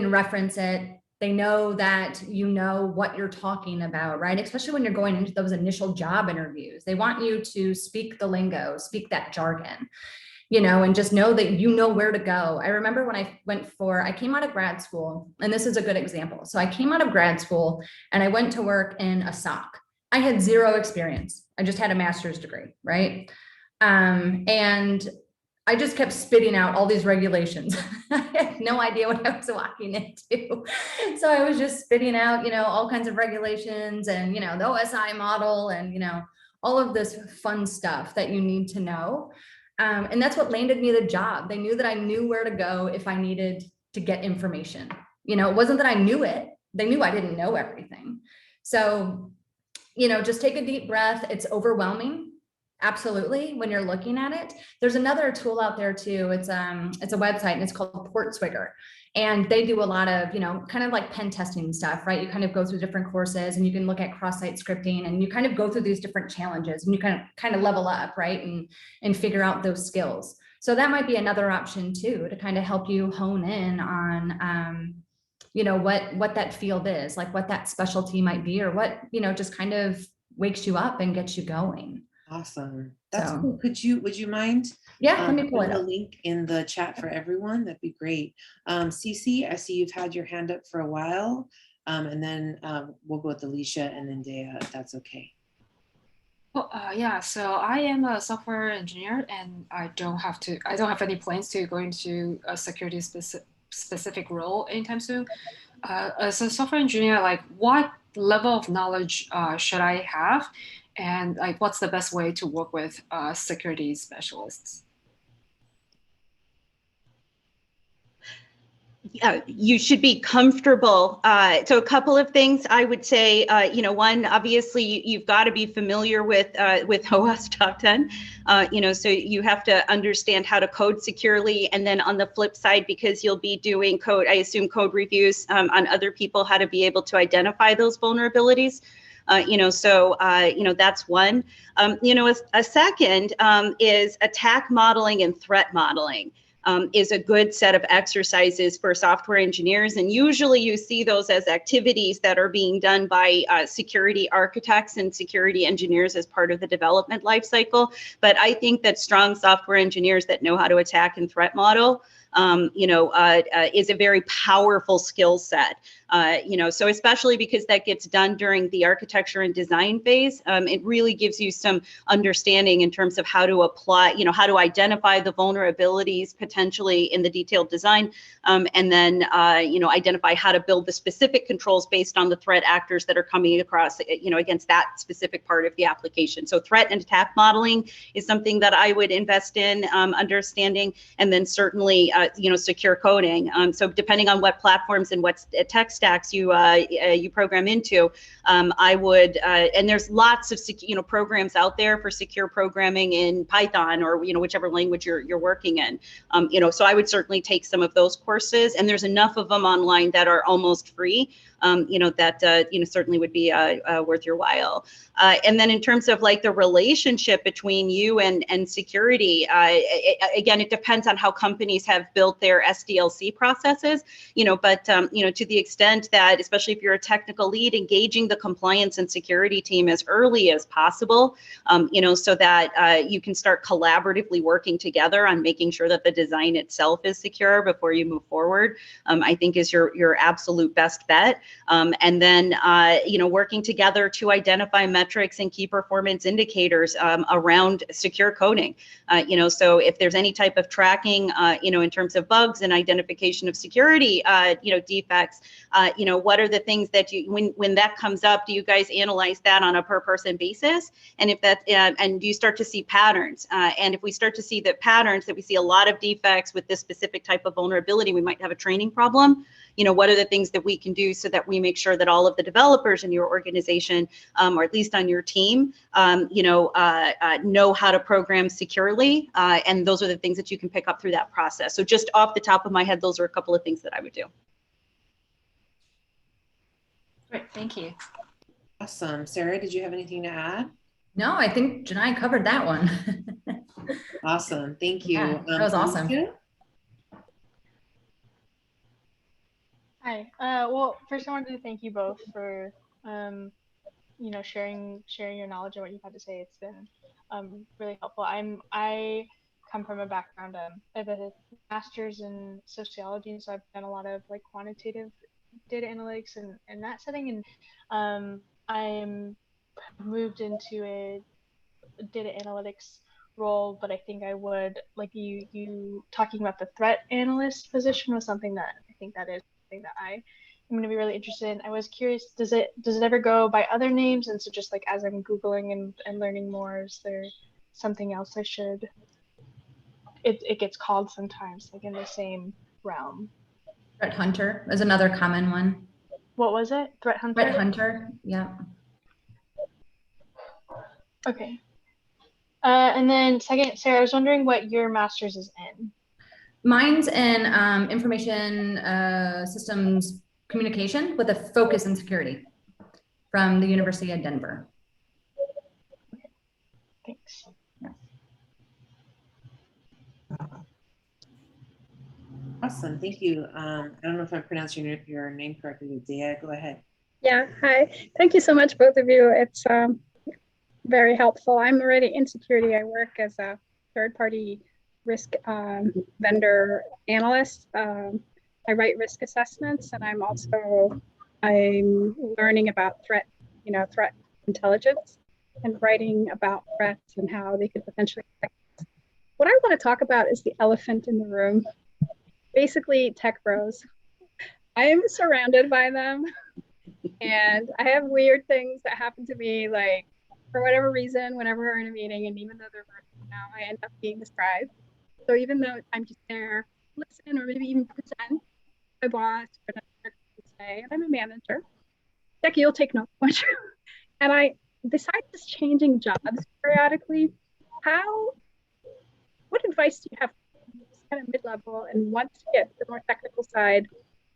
reference it. They know that you know what you're talking about, right? Especially when you're going into those initial job interviews. They want you to speak the lingo, speak that jargon, and just know that you know where to go. I remember when I came out of grad school, and this is a good example. So I came out of grad school and I went to work in a SOC. I had zero experience. I just had a master's degree, right? And I just kept spitting out all these regulations. I had no idea what I was walking into. So I was just spitting out, all kinds of regulations and, the OSI model and, all of this fun stuff that you need to know. And that's what landed me the job. They knew that I knew where to go if I needed to get information. It wasn't that I knew it. They knew I didn't know everything. So, just take a deep breath. It's overwhelming. Absolutely. When you're looking at it, there's another tool out there too. It's a website and it's called Portswigger. And they do a lot of, kind of like pen testing stuff, right? You kind of go through different courses and you can look at cross-site scripting and you kind of go through these different challenges and you kind of level up, right? And figure out those skills. So that might be another option too, to kind of help you hone in on, what that field is, like what that specialty might be, or what, just kind of wakes you up and gets you going. Awesome. That's cool. Would you mind? Yeah, let me pull it the up. link in the chat for everyone. That'd be great. Cece, I see you've had your hand up for a while. And then we'll go with Alicia and then Dea, if that's okay. Yeah, so I am a software engineer and I don't have any plans to go into a security specific role anytime soon. As a software engineer, like what level of knowledge should I have? And like what's the best way to work with security specialists? You should be comfortable. So a couple of things I would say, one, obviously you've got to be familiar with OWASP Top 10, so you have to understand how to code securely. And then on the flip side, because you'll be doing code, I assume code reviews on other people, how to be able to identify those vulnerabilities. That's one. A second is attack modeling and threat modeling. Is a good set of exercises for software engineers. And usually you see those as activities that are being done by security architects and security engineers as part of the development lifecycle. But I think that strong software engineers that know how to attack and threat model is a very powerful skill set. So especially because that gets done during the architecture and design phase, it really gives you some understanding in terms of how to apply, how to identify the vulnerabilities potentially in the detailed design, and then, identify how to build the specific controls based on the threat actors that are coming across, against that specific part of the application. So threat and attack modeling is something that I would invest in understanding, and then certainly, secure coding. So depending on what platforms and what tech stacks you program into, I would, and there's lots of programs out there for secure programming in Python or whichever language you're working in. So I would certainly take some of those courses, and there's enough of them online that are almost free. That certainly would be worth your while. And then in terms of like the relationship between you and security, again, it depends on how companies have built their SDLC processes, but to the extent that, especially if you're a technical lead, engaging the compliance and security team as early as possible, so that you can start collaboratively working together on making sure that the design itself is secure before you move forward, I think is your absolute best bet. And then, working together to identify metrics and key performance indicators around secure coding. So if there's any type of tracking, in terms of bugs and identification of security, defects, what are the things that when that comes up, do you guys analyze that on a per person basis? And if that, and do you start to see patterns? And if we start to see the patterns that we see a lot of defects with this specific type of vulnerability, we might have a training problem. What are the things that we can do so that we make sure that all of the developers in your organization, or at least on your team, know how to program securely. And those are the things that you can pick up through that process. So just off the top of my head, those are a couple of things that I would do. Great, thank you. Awesome. Sarah, did you have anything to add? No, I think Janai covered that one. Awesome. Thank you. Yeah, that was awesome. Hi. Well, first I wanted to thank you both for, sharing your knowledge and what you've had to say. It's been really helpful. I come from a background I have a master's in sociology, so I've done a lot of like quantitative data analytics and that setting, and I'm moved into a data analytics role, but I think I would like you talking about the threat analyst position was something that I think that is something that I am going to be really interested in. I was curious, does it ever go by other names? And so just like as I'm Googling and learning more, is there something else I should, it gets called sometimes like in the same realm? Threat hunter is another common one. What was it? Threat hunter? Threat hunter, yeah. Okay. And then second, Sarah, I was wondering what your master's is in. Mine's in information systems communication with a focus in security from the University of Denver. Okay. Thanks. Yeah. Awesome. Thank you. I don't know if I'm pronouncing your name correctly. Dea, go ahead. Yeah, hi. Thank you so much, both of you. It's very helpful. I'm already in security. I work as a third-party risk vendor analyst. I write risk assessments, and I'm learning about threat intelligence. and writing about threats and how they could potentially affect us. What I want to talk about is the elephant in the room, basically tech bros. I am surrounded by them, and I have weird things that happen to me, like for whatever reason, whenever we're in a meeting, and even though they're virtual now, I end up being described. So even though I'm just there, listen, or maybe even present my boss or another say, and I'm a manager, Jackie, you'll take notes, won't you? And I, besides just changing jobs periodically, what advice do you have for this kind of mid-level, and once you get to the more technical side,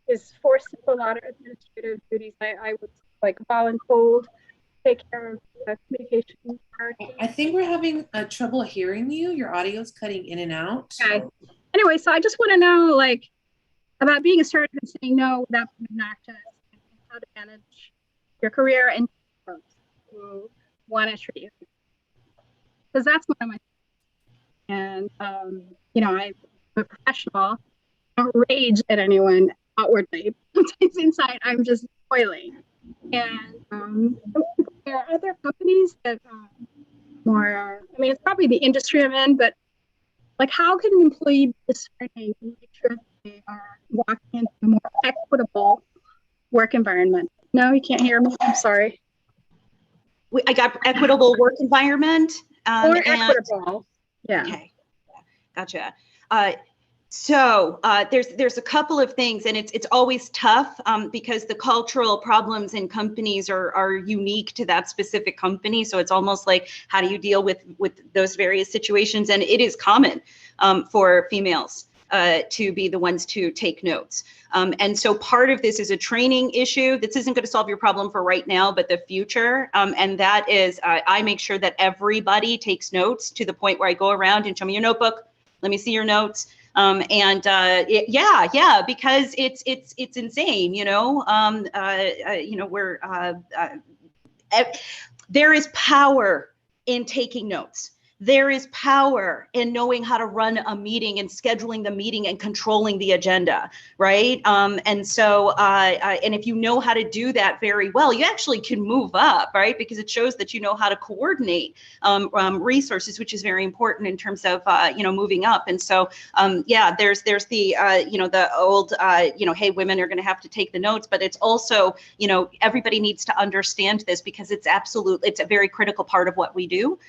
is forced into a lot of administrative duties? I would like volunteer, take care of the communication part. I think we're having trouble hearing you. Your audio's cutting in and out. Okay. Anyway, so I just want to know, like, about being assertive and saying no without being obnoxious, and how to manage your career and folks who want to treat you. Because that's one of my, and you know, I'm a professional. I don't rage at anyone outwardly. Sometimes inside, I'm just boiling. And there are other companies that more, I mean, it's probably the industry I'm in, but like, how can an employee be discerning and make sure that they are walking into a more equitable work environment? No, you can't hear me. I'm sorry. I got equitable work environment. Or equitable. Yeah. Okay. Gotcha. So there's a couple of things, and it's always tough because the cultural problems in companies are unique to that specific company. So it's almost like, how do you deal with those various situations? And it is common for females to be the ones to take notes. And so part of this is a training issue. This isn't going to solve your problem for right now, but the future. And that is, I make sure that everybody takes notes to the point where I go around and show me your notebook. Let me see your notes. Because it's insane, you know. There is power in taking notes. There is power in knowing how to run a meeting and scheduling the meeting and controlling the agenda, right? And if you know how to do that very well, you actually can move up, right? Because it shows that you know how to coordinate resources, which is very important in terms of moving up. And so there's the the old hey, women are going to have to take the notes, but it's also, everybody needs to understand this because it's a very critical part of what we do.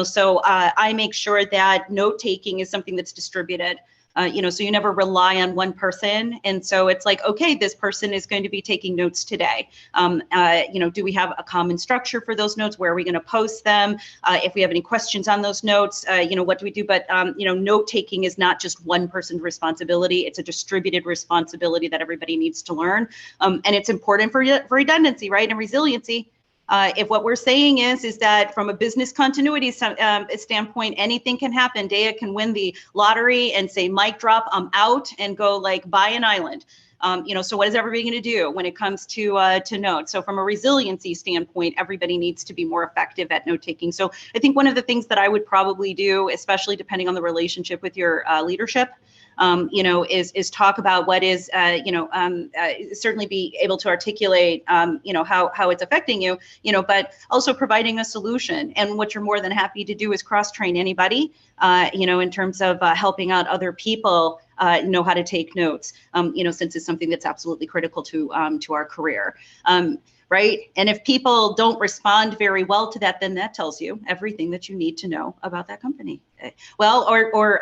So I make sure that note taking is something that's distributed, so you never rely on one person. And so it's like, okay, this person is going to be taking notes today. Do we have a common structure for those notes? Where are we going to post them? If we have any questions on those notes, what do we do? But, note taking is not just one person's responsibility. It's a distributed responsibility that everybody needs to learn. And it's important for redundancy, right? And resiliency. If what we're saying is that from a business continuity standpoint, anything can happen. Dea can win the lottery and say, mic drop, I'm out, and go like buy an island. So what is everybody going to do when it comes to notes? So from a resiliency standpoint, everybody needs to be more effective at note taking. So I think one of the things that I would probably do, especially depending on the relationship with your leadership, is talk about what is, certainly be able to articulate, how it's affecting you, but also providing a solution. And what you're more than happy to do is cross-train anybody, in terms of helping out other people know how to take notes, since it's something that's absolutely critical to our career. Right. And if people don't respond very well to that, then that tells you everything that you need to know about that company. Well, or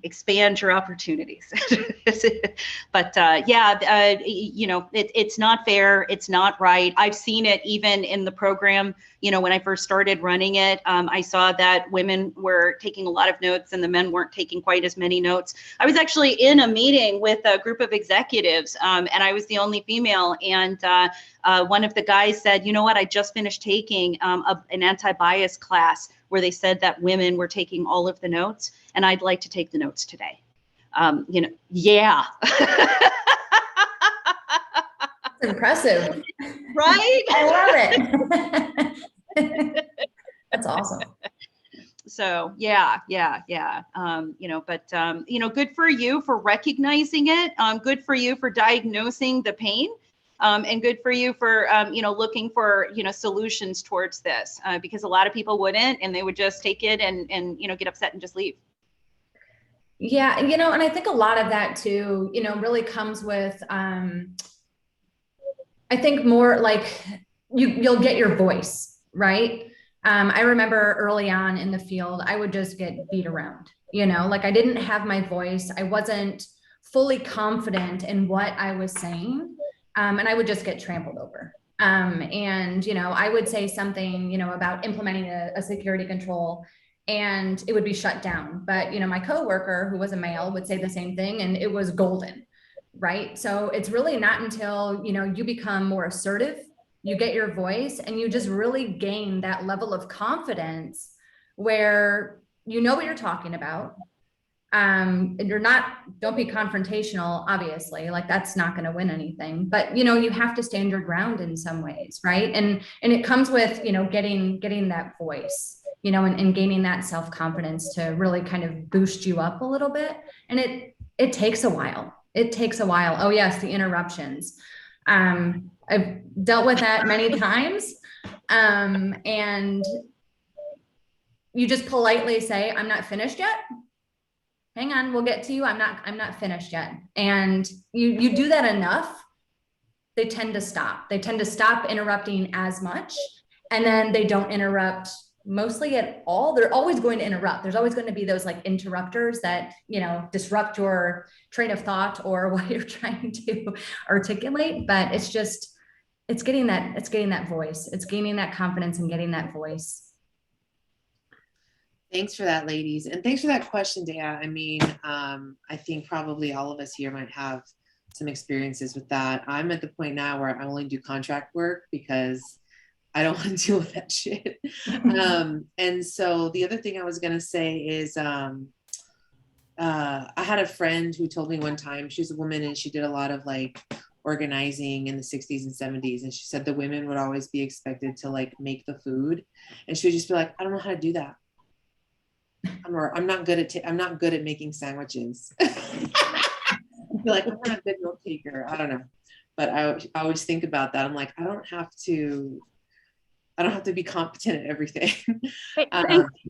expand your opportunities. But it's not fair. It's not right. I've seen it even in the program. When I first started running it, I saw that women were taking a lot of notes and the men weren't taking quite as many notes. I was actually in a meeting with a group of executives, and I was the only female. And one of the guys said, you know what, I just finished taking an anti-bias class where they said that women were taking all of the notes, and I'd like to take the notes today. Yeah. That's impressive. Right? I love it. That's awesome. So yeah. Good for you for recognizing it. Good for you for diagnosing the pain. and good for you for, looking for, solutions towards this, because a lot of people wouldn't, and they would just take it and get upset and just leave. Yeah, and I think a lot of that too, really comes with, I think more like you'll get your voice, right? I remember early on in the field, I would just get beat around, like I didn't have my voice. I wasn't fully confident in what I was saying. And I would just get trampled over. And, I would say something, about implementing a security control, and it would be shut down. But, my coworker, who was a male, would say the same thing, and it was golden, right? So it's really not until, you become more assertive, you get your voice, and you just really gain that level of confidence where you know what you're talking about. And don't be confrontational, obviously, like that's not going to win anything, but you have to stand your ground in some ways, right? And it comes with getting that voice, and gaining that self-confidence to really kind of boost you up a little bit. And it takes a while. Oh yes, the interruptions. I've dealt with that many times. And you just politely say, "I'm not finished yet. Hang on, we'll get to you. I'm not finished yet." And you do that enough, they tend to stop. They tend to stop interrupting as much, and then they don't interrupt mostly at all. They're always going to interrupt. There's always going to be those like interrupters that, disrupt your train of thought or what you're trying to articulate. But it's getting that voice. It's gaining that confidence and getting that voice. Thanks for that, ladies. And thanks for that question, Dea. I mean, I think probably all of us here might have some experiences with that. I'm at the point now where I only do contract work because I don't want to deal with that shit. And so the other thing I was going to say is I had a friend who told me one time, she was a woman and she did a lot of like organizing in the 60s and 70s. And she said the women would always be expected to like make the food. And she would just be like, "I don't know how to do that. I'm not good at making sandwiches." I feel like I'm not a good note taker. I don't know, but I always think about that. I'm like, I don't have to be competent at everything.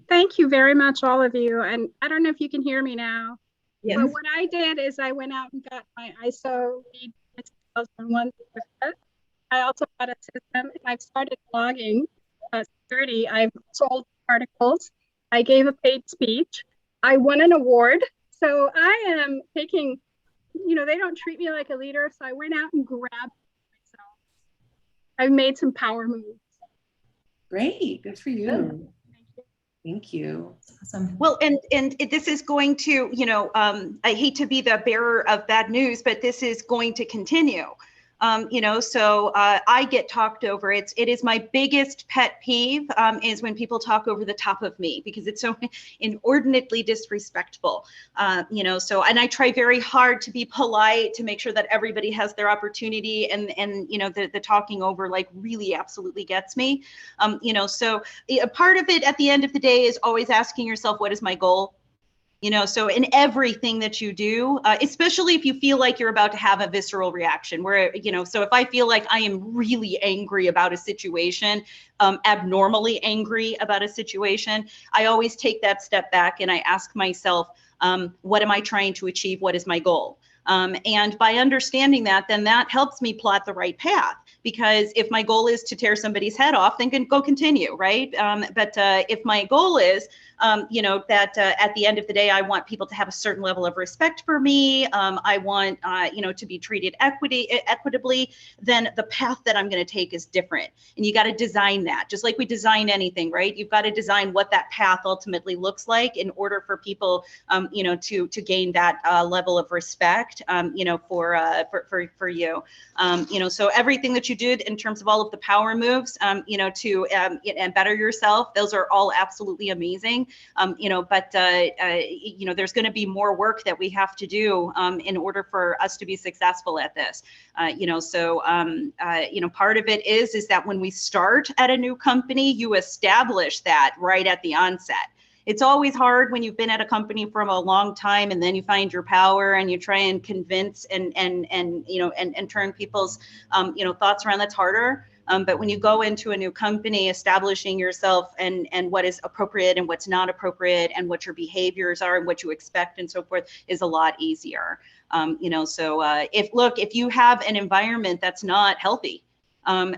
Thank you very much, all of you. And I don't know if you can hear me now. Yes. But what I did is I went out and got my ISO 2001 certificate. I also got a system, and I've started blogging security. I've sold articles. I gave a paid speech. I won an award. So I am taking, they don't treat me like a leader. So I went out and grabbed myself. I've made some power moves. Great. Good for you. Thank you. Awesome. Well, and this is going to, I hate to be the bearer of bad news, but this is going to continue. So I get talked over. It is my biggest pet peeve is when people talk over the top of me, because it's so inordinately disrespectful. So, and I try very hard to be polite, to make sure that everybody has their opportunity, and the talking over like really absolutely gets me. So a part of it at the end of the day is always asking yourself, what is my goal? So in everything that you do, especially if you feel like you're about to have a visceral reaction where, so if I feel like I am really angry about a situation, abnormally angry about a situation, I always take that step back and I ask myself, what am I trying to achieve? What is my goal? And by understanding that, then that helps me plot the right path. Because if my goal is to tear somebody's head off, then go continue, right? But if my goal is, that at the end of the day, I want people to have a certain level of respect for me, I want, to be treated equitably, then the path that I'm going to take is different. And you got to design that, just like we design anything, right? You've got to design what that path ultimately looks like in order for people, to gain that level of respect, for you. So everything that you did in terms of all of the power moves, to and better yourself, those are all absolutely amazing. But there's going to be more work that we have to do in order for us to be successful at this. Part of it is that when we start at a new company, you establish that right at the onset. It's always hard when you've been at a company for a long time and then you find your power and you try and convince and turn people's thoughts around. That's harder. But when you go into a new company, establishing yourself and what is appropriate and what's not appropriate and what your behaviors are and what you expect and so forth is a lot easier. If you have an environment that's not healthy,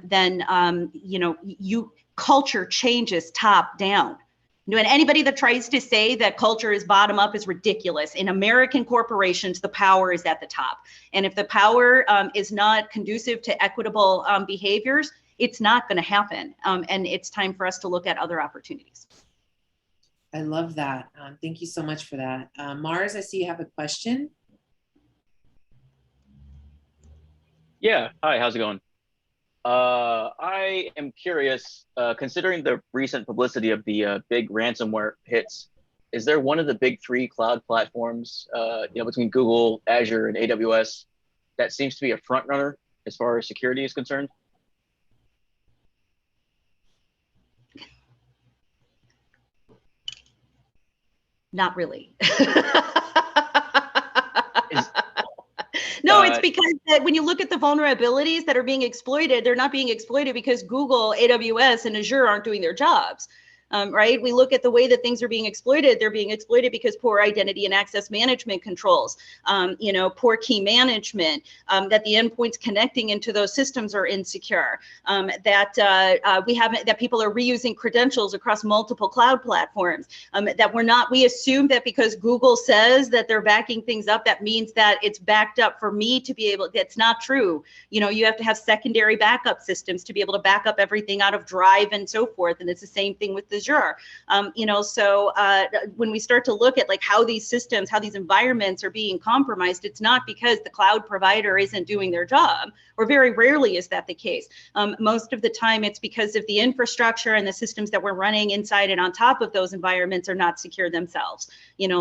then culture changes top down. And anybody that tries to say that culture is bottom up is ridiculous. In American corporations, the power is at the top. And if the power is not conducive to equitable behaviors, it's not going to happen. And it's time for us to look at other opportunities. I love that. Thank you so much for that. Mars, I see you have a question. Yeah, hi, how's it going? I am curious, considering the recent publicity of the big ransomware hits, is there one of the big three cloud platforms, between Google, Azure, and AWS that seems to be a front runner as far as security is concerned? Not really. No, it's because when you look at the vulnerabilities that are being exploited, they're not being exploited because Google, AWS, and Azure aren't doing their jobs. Right? We look at the way that things are being exploited. They're being exploited because poor identity and access management controls, poor key management, that the endpoints connecting into those systems are insecure, that people are reusing credentials across multiple cloud platforms, we assume that because Google says that they're backing things up, that means that it's backed up for me to be able, that's not true. You have to have secondary backup systems to be able to back up everything out of Drive and so forth. And it's the same thing with Azure. When we start to look at how these systems, how these environments are being compromised, it's not because the cloud provider isn't doing their job, or very rarely is that the case. Most of the time it's because of the infrastructure and the systems that we're running inside and on top of those environments are not secure themselves. For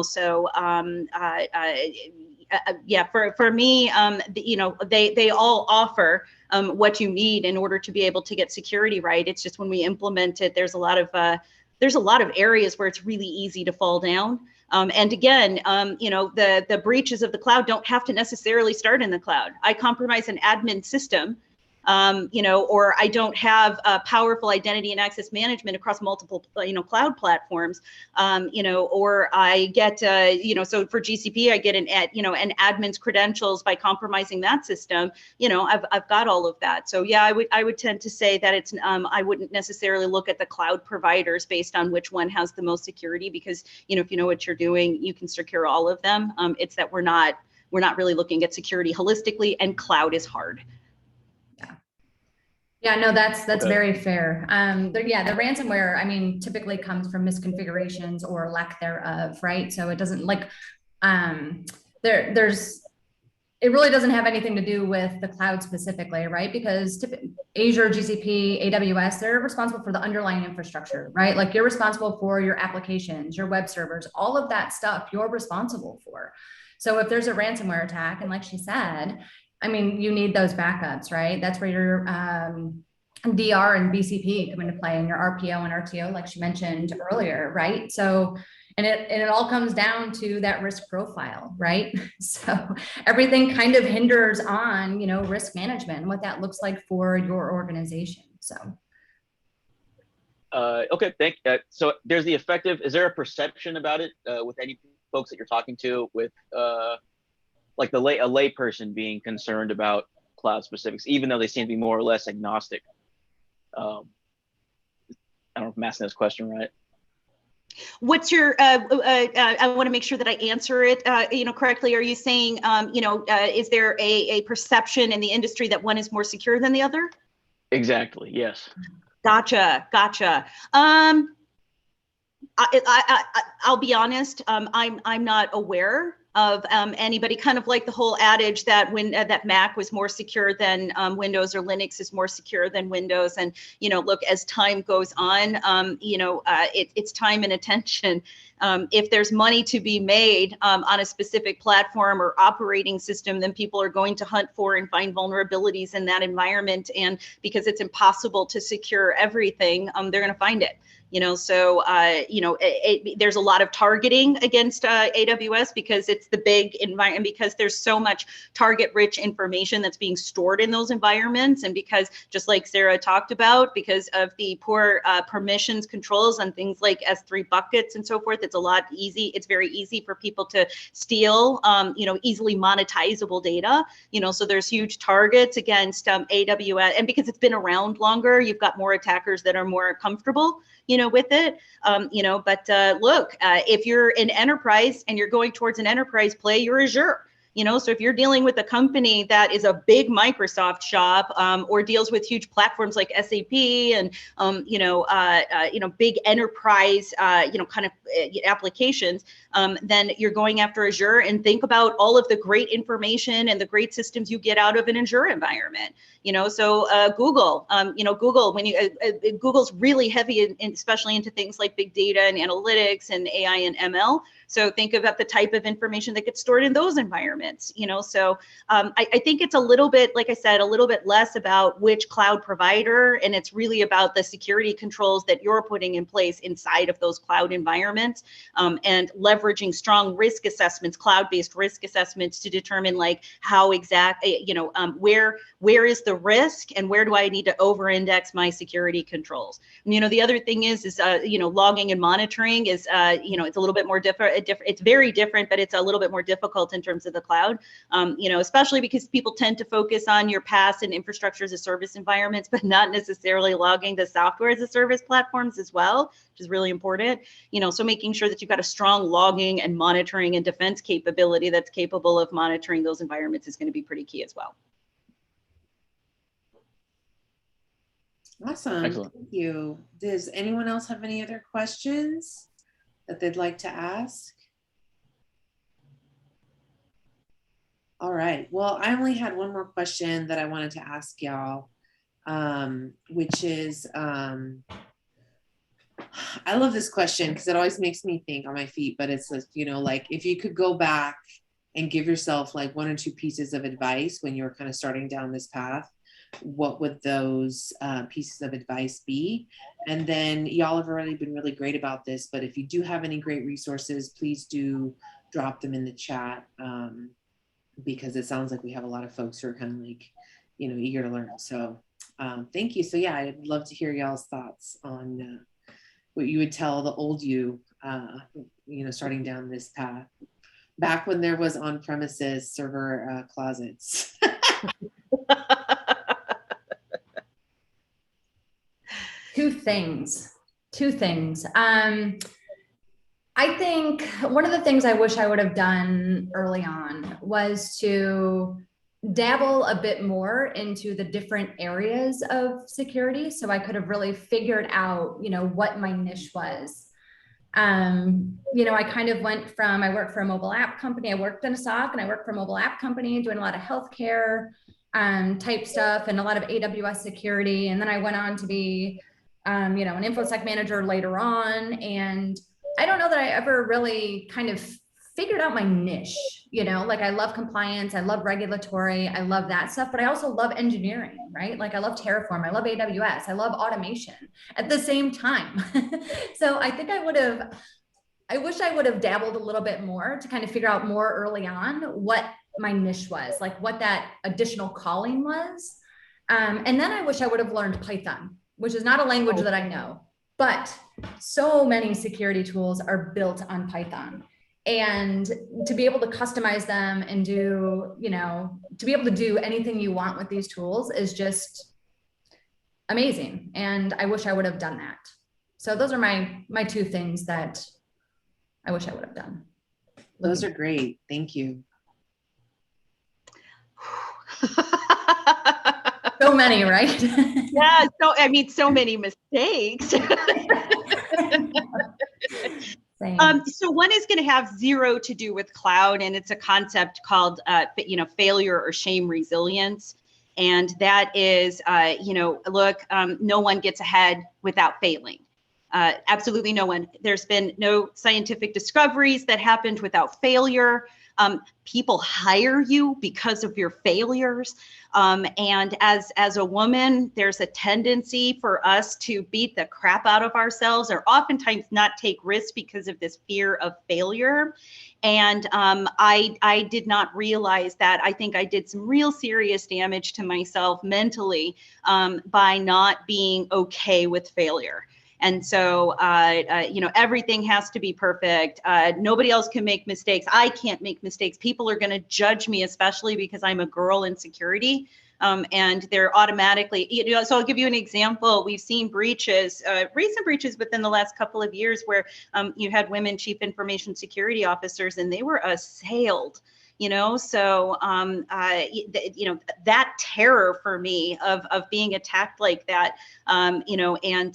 me, they all offer what you need in order to be able to get security right. It's just when we implement it, there's a lot of areas where it's really easy to fall down. And again, the breaches of the cloud don't have to necessarily start in the cloud. I compromise an admin system, or I don't have powerful identity and access management across multiple, cloud platforms, or I get, so for GCP, I get an admin's credentials by compromising that system. I've got all of that. So yeah, I would tend to say that it's, I wouldn't necessarily look at the cloud providers based on which one has the most security, because, if you know what you're doing, you can secure all of them. It's that we're not really looking at security holistically, and cloud is hard. Yeah, no, that's Okay. very fair. The ransomware, typically comes from misconfigurations or lack thereof, right? So it doesn't it really doesn't have anything to do with the cloud specifically, right? Because Azure, GCP, AWS, they're responsible for the underlying infrastructure, right? Like you're responsible for your applications, your web servers, all of that stuff you're responsible for. So if there's a ransomware attack, and like she said, you need those backups, right? That's where your DR and BCP come into play, and your RPO and RTO, like she mentioned earlier, right? So, and it all comes down to that risk profile, right? So everything kind of hinders on, risk management and what that looks like for your organization. So. Okay, thank you. So there's the is there a perception about it with any folks that you're talking to with like a lay person being concerned about cloud specifics, even though they seem to be more or less agnostic? I don't know if I'm asking this question right. What's your, I want to make sure that I answer it, correctly. Are you saying, is there a perception in the industry that one is more secure than the other? Exactly, yes. Gotcha. I'll be honest, I'm not aware of anybody, kind of like the whole adage that that Mac was more secure than Windows, or Linux is more secure than Windows. And look, as time goes on, it's time and attention If there's money to be made on a specific platform or operating system, then people are going to hunt for and find vulnerabilities in that environment. And because it's impossible to secure everything, they're going to find it. So there's a lot of targeting against AWS because it's the big environment, because there's so much target-rich information that's being stored in those environments, and because, just like Sara talked about, because of the poor permissions controls on things like S3 buckets and so forth, it's very easy for people to steal, easily monetizable data. So there's huge targets against AWS, and because it's been around longer, you've got more attackers that are more comfortable with it, but look, if you're an enterprise and you're going towards an enterprise play, you're Azure. So if you're dealing with a company that is a big Microsoft shop, or deals with huge platforms like SAP and big enterprise kind of applications, then you're going after Azure. And think about all of the great information and the great systems you get out of an Azure environment. So Google, Google's really heavy especially into things like big data and analytics and AI and ML. So think about the type of information that gets stored in those environments. So I think it's a little bit, like I said, a little bit less about which cloud provider, and it's really about the security controls that you're putting in place inside of those cloud environments, and leveraging strong risk assessments, cloud-based risk assessments, to determine like how where is the risk and where do I need to over-index my security controls. And, the other thing is logging and monitoring is it's a little bit more different. It's very different, but it's a little bit more difficult in terms of the cloud, especially because people tend to focus on your PaaS and infrastructure as a service environments, but not necessarily logging the software as a service platforms as well, which is really important. So making sure that you've got a strong logging and monitoring and defense capability that's capable of monitoring those environments is going to be pretty key as well. Awesome. Excellent. Thank you. Does anyone else have any other questions that they'd like to ask? All right. Well, I only had one more question that I wanted to ask y'all, which is, I love this question because it always makes me think on my feet, but it's like if you could go back and give yourself like 1 or 2 pieces of advice when you were kind of starting down this path, what would those pieces of advice be? And then y'all have already been really great about this, but if you do have any great resources, please do drop them in the chat, because it sounds like we have a lot of folks who are kind of like, eager to learn. So thank you. So yeah, I'd love to hear y'all's thoughts on what you would tell the old you, starting down this path, back when there was on-premises server closets. Two things. I think one of the things I wish I would have done early on was to dabble a bit more into the different areas of security, so I could have really figured out, what my niche was. I kind of went from, I worked for a mobile app company, I worked in a SOC, and I worked for a mobile app company doing a lot of healthcare type stuff and a lot of AWS security. And then I went on to be, an InfoSec manager later on. And I don't know that I ever really kind of figured out my niche, like I love compliance, I love regulatory, I love that stuff, but I also love engineering, right? Like I love Terraform, I love AWS, I love automation at the same time. So I think I wish I would have dabbled a little bit more to kind of figure out more early on what my niche was, like what that additional calling was. And then I wish I would have learned Python, which is not a language that I know, but so many security tools are built on Python. And to be able to customize them and do, to be able to do anything you want with these tools is just amazing. And I wish I would have done that. So those are my 2 things that I wish I would have done. Those are great. Thank you. So many, right? Yeah. So many mistakes. So one is going to have 0 to do with cloud, and it's a concept called, failure or shame resilience. And that is, no one gets ahead without failing. Absolutely no one. There's been no scientific discoveries that happened without failure. People hire you because of your failures. And as a woman, there's a tendency for us to beat the crap out of ourselves or oftentimes not take risks because of this fear of failure. And I did not realize that. I think I did some real serious damage to myself mentally by not being okay with failure. And so, you know, everything has to be perfect. Nobody else can make mistakes. I can't make mistakes. People are going to judge me, especially because I'm a girl in security. And they're automatically, you know, so I'll give you an example. We've seen breaches, recent breaches within the last couple of years where you had women chief information security officers and they were assailed. You know, so, you know, that terror for me of being attacked like that, you know, and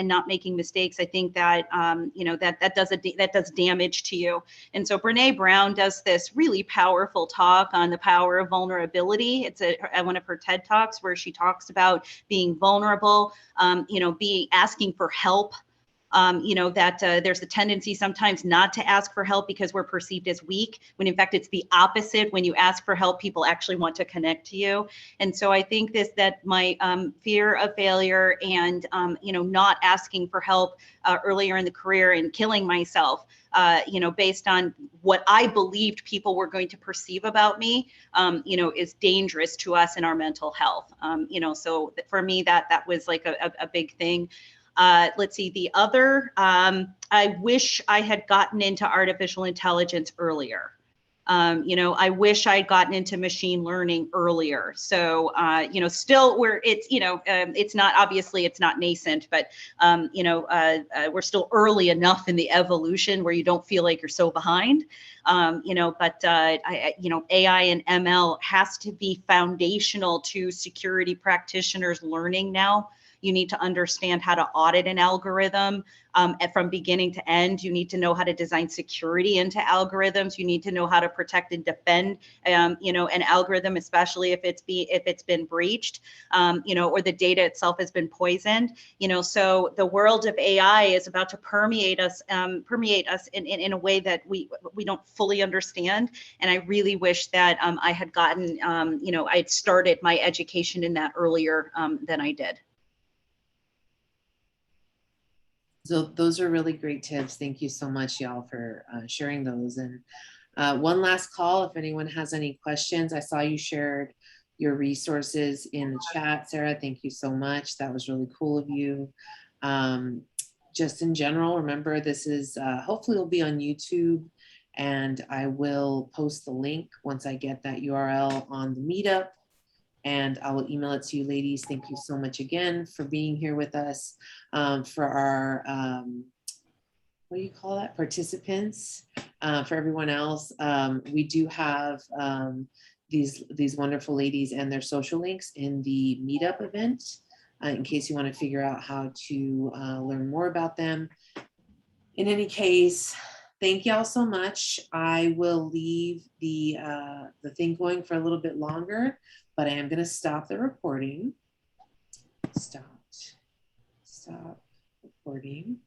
not making mistakes, I think that, you know, that does damage to you. And so Brene Brown does this really powerful talk on the power of vulnerability. It's one of her TED Talks where she talks about being vulnerable, you know, asking for help. You know, that there's a tendency sometimes not to ask for help because we're perceived as weak, when in fact it's the opposite. When you ask for help, people actually want to connect to you. And so I think that my fear of failure and, you know, not asking for help earlier in the career and killing myself, you know, based on what I believed people were going to perceive about me, you know, is dangerous to us in our mental health. You know, so for me, that was like a big thing. Let's see, the other, I wish I had gotten into artificial intelligence earlier. You know, I wish I'd gotten into machine learning earlier. So, you know, still it's, you know, it's not, obviously it's not nascent, but, you know, we're still early enough in the evolution where you don't feel like you're so behind. You know, but, you know, AI and ML has to be foundational to security practitioners learning now. You need to understand how to audit an algorithm from beginning to end. You need to know how to design security into algorithms. You need to know how to protect and defend, you know, an algorithm, especially if it's been breached, you know, or the data itself has been poisoned. You know, so the world of AI is about to permeate us in a way that we don't fully understand. And I really wish that I had gotten, you know, I'd started my education in that earlier than I did. So those are really great tips. Thank you so much, y'all, for sharing those. And one last call, if anyone has any questions. I saw you shared your resources in the chat, Sarah. Thank you so much. That was really cool of you. Just in general, remember this is, hopefully it'll be on YouTube, and I will post the link once I get that URL on the meetup. And I will email it to you, ladies. Thank you so much again for being here with us. For our, what do you call that? Participants. For everyone else, we do have these wonderful ladies and their social links in the meetup event, in case you want to figure out how to learn more about them. In any case, thank y'all so much. I will leave the thing going for a little bit longer, but I am going to stop the recording. Stop recording.